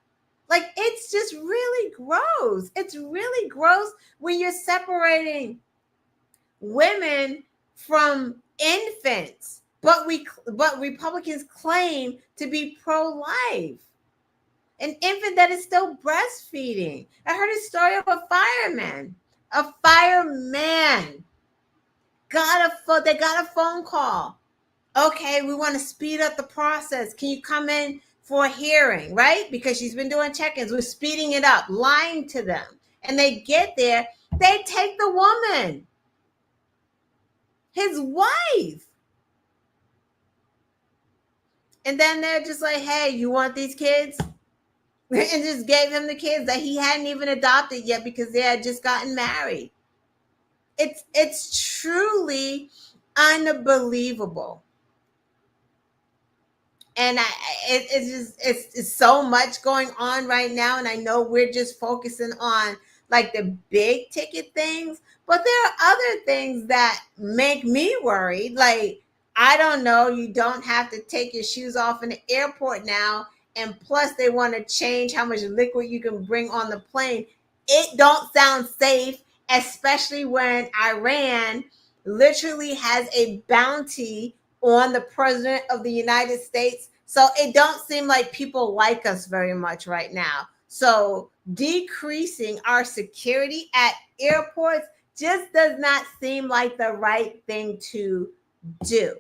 It's just really gross. It's really gross when you're separating women from infants, but Republicans claim to be pro-life. An infant that is still breastfeeding. I heard a story of a fireman. A fireman they got a phone call. Okay, we want to speed up the process. Can you come in for a hearing, right? Because she's been doing check-ins. We're speeding it up, lying to them. And they get there, they take the woman, his wife. And then they're just like, hey, you want these kids? And just gave him the kids that he hadn't even adopted yet because they had just gotten married. It's truly unbelievable. And it's so much going on right now. And I know we're just focusing on the big ticket things, but there are other things that make me worried. I don't know, you don't have to take your shoes off in the airport now. And plus they want to change how much liquid you can bring on the plane. It don't sound safe, especially when Iran literally has a bounty on the president of the United States. So it don't seem like people like us very much right now. So decreasing our security at airports just does not seem like the right thing to do.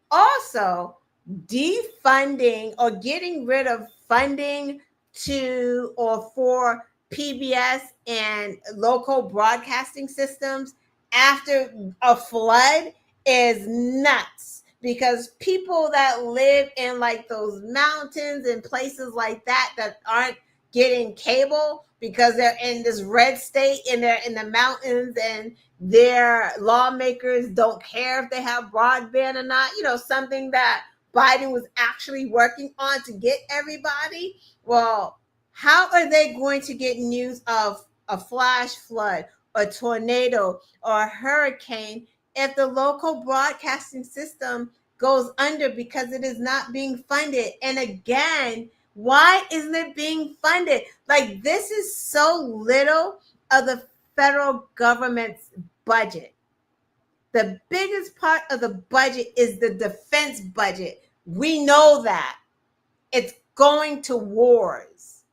Also, defunding or getting rid of funding to or for PBS and local broadcasting systems after a flood is nuts, because people that live in those mountains and places like that aren't getting cable because they're in this red state and they're in the mountains, and their lawmakers don't care if they have broadband or not. Something that Biden was actually working on to get everybody. Well, how are they going to get news of a flash flood, a tornado, or a hurricane if the local broadcasting system goes under because it is not being funded? And again, why isn't it being funded? Like, this is so little of the federal government's budget. The biggest part of the budget is the defense budget. We know that. It's going to wars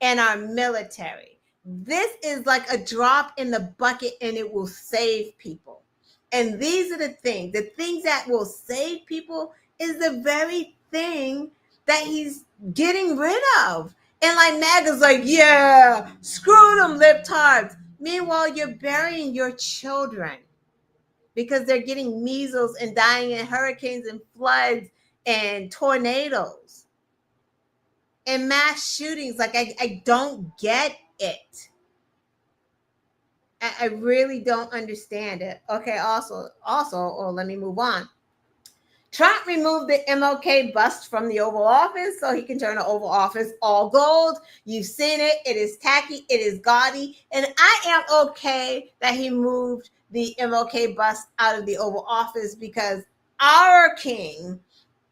and our military. This is like a drop in the bucket, and it will save people. And these are the things that will save people is the very thing that he's getting rid of. And like MAGA's like, yeah, screw them libtards. Meanwhile, you're burying your children because they're getting measles and dying in hurricanes and floods and tornadoes and mass shootings. Like, I don't get it. I really don't understand it. Okay, also, let me move on. Trump removed the MLK bust from the Oval Office so he can turn the Oval Office all gold. You've seen it. It is tacky. It is gaudy. And I am okay that he moved the MLK bust out of the Oval Office because our king,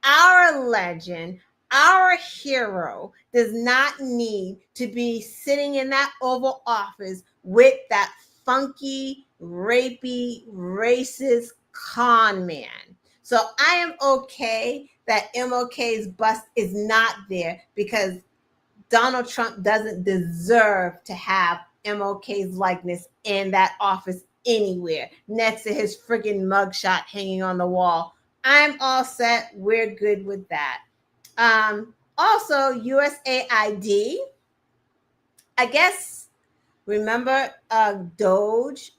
our legend, our hero does not need to be sitting in that Oval Office with that funky, rapey, racist con man. So I am okay that MLK's bust is not there because Donald Trump doesn't deserve to have MLK's likeness in that office anywhere next to his freaking mugshot hanging on the wall. I'm all set. We're good with that. Also, USAID. I guess, remember Doge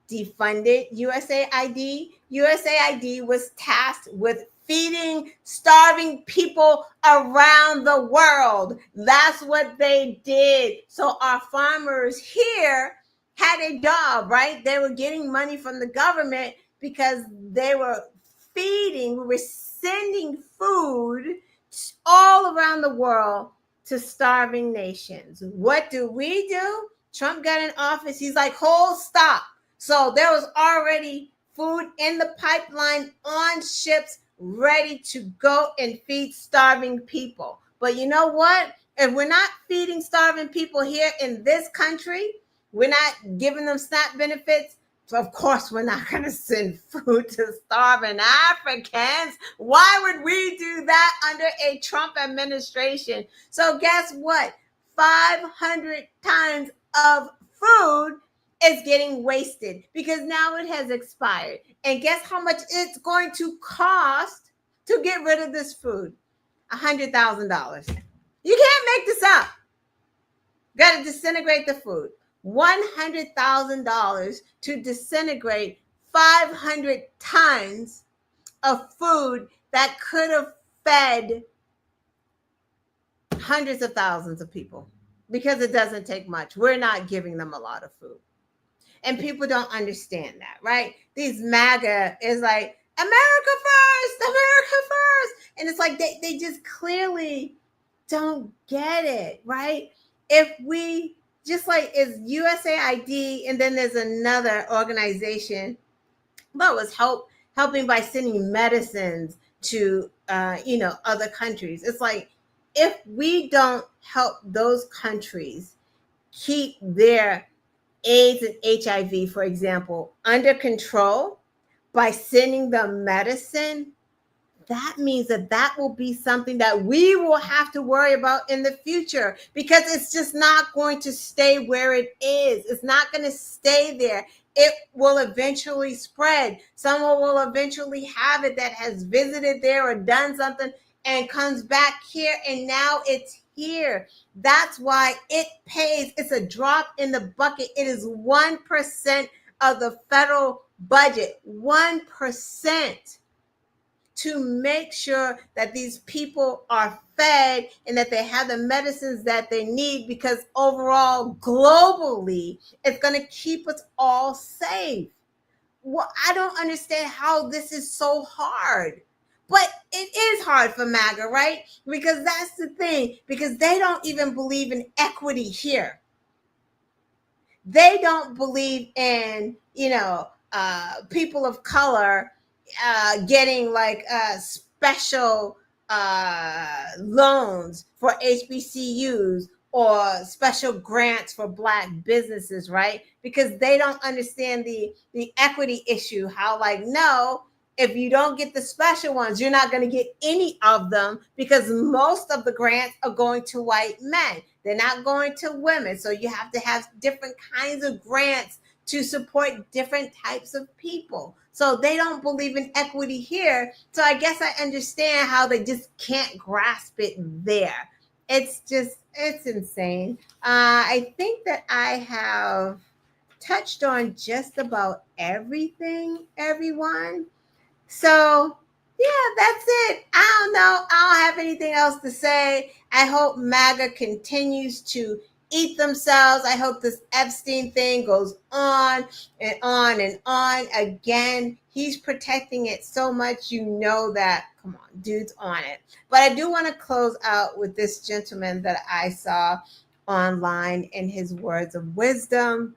defunded USAID. USAID was tasked with feeding starving people around the world. That's what they did. So our farmers here had a job, right? They were getting money from the government because they were feeding, we were sending food all around the world to starving nations. What do? Trump got in office. He's like, hold, stop. So there was already food in the pipeline on ships ready to go and feed starving people. But you know what? If we're not feeding starving people here in this country, we're not giving them SNAP benefits, so of course we're not going to send food to starving Africans. Why would we do that under a Trump administration? So guess what? 500 tons of food is getting wasted because now it has expired. And guess how much it's going to cost to get rid of this food? $100,000. You can't make this up. Got to disintegrate the food. $100,000 to disintegrate 500 tons of food that could have fed hundreds of thousands of people because it doesn't take much. We're not giving them a lot of food. And people don't understand that, right? These MAGA is like, America first, America first. And it's like they just clearly don't get it, right? If we, just like it's USAID, and then there's another organization that was helping by sending medicines to other countries. It's like, if we don't help those countries keep their AIDS and HIV, for example, under control by sending them medicine, that means that will be something that we will have to worry about in the future because it's just not going to stay where it is. It's not going to stay there. It will eventually spread. Someone will eventually have it that has visited there or done something and comes back here, and now it's here. That's why it pays. It's a drop in the bucket. It is 1% of the federal budget. 1%. to make sure that these people are fed and that they have the medicines that they need, because overall, globally, it's going to keep us all safe. Well, I don't understand how this is so hard. But it is hard for MAGA, right? Because that's the thing, because they don't even believe in equity here. They don't believe in, people of color getting like special loans for HBCUs or special grants for Black businesses, right? Because they don't understand the equity issue. How, like, no, if you don't get the special ones, you're not going to get any of them, because most of the grants are going to white men. They're not going to women. So you have to have different kinds of grants to support different types of people. So they don't believe in equity here. So I guess I understand how they just can't grasp it there. It's insane. I think that I have touched on just about everything, everyone. So yeah, that's it. I don't know. I don't have anything else to say. I hope MAGA continues to eat themselves. I hope this Epstein thing goes on and on and on. Again, he's protecting it so much, that, come on, dude's on it. But I do want to close out with this gentleman that I saw online and his words of wisdom.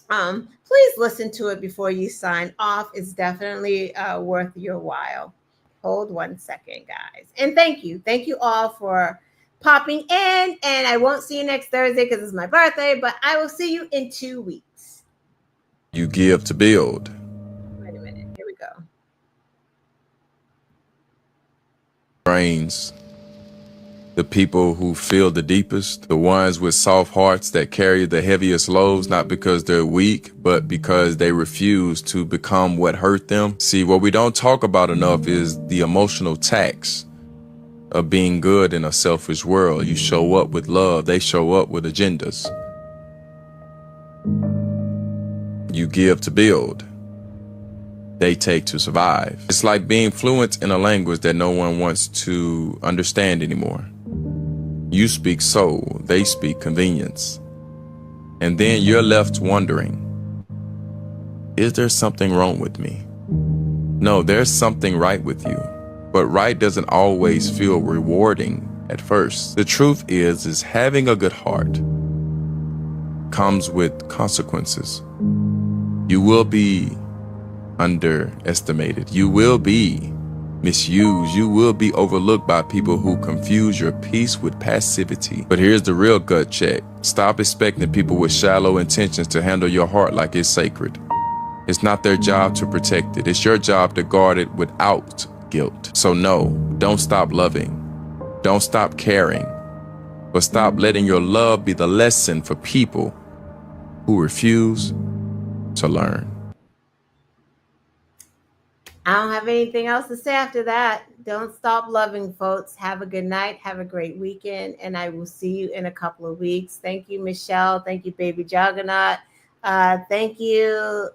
Please listen to it before you sign off. It's definitely worth your while. Hold 1 second, guys. And thank you. Thank you all for popping in. And I won't see you next Thursday because it's my birthday, but I will see you in 2 weeks. You give to build. Wait a minute. Here we go. Brains. The people who feel the deepest, the ones with soft hearts that carry the heaviest loads, not because they're weak, but because they refuse to become what hurt them. See, what we don't talk about enough is the emotional tax of being good in a selfish world. You show up with love, they show up with agendas. You give to build. They take to survive. It's like being fluent in a language that no one wants to understand anymore. You speak soul, they speak convenience. And then you're left wondering, is there something wrong with me? No, there's something right with you. But right doesn't always feel rewarding at first. The truth is having a good heart comes with consequences. You will be underestimated. You will be misused. You will be overlooked by people who confuse your peace with passivity. But here's the real gut check. Stop expecting people with shallow intentions to handle your heart like it's sacred. It's not their job to protect it. It's your job to guard it without guilt. So no, don't stop loving. Don't stop caring. But stop letting your love be the lesson for people who refuse to learn. I don't have anything else to say after that. Don't stop loving, folks. Have a good night. Have a great weekend. And I will see you in a couple of weeks. Thank you, Michelle. Thank you, Baby Juggernaut. Thank you,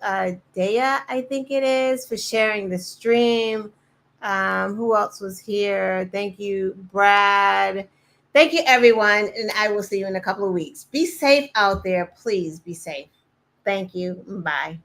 Dea, I think it is, for sharing the stream. Who else was here? Thank you, Brad. Thank you, everyone. And I will see you in a couple of weeks. Be safe out there. Please be safe. Thank you. Bye.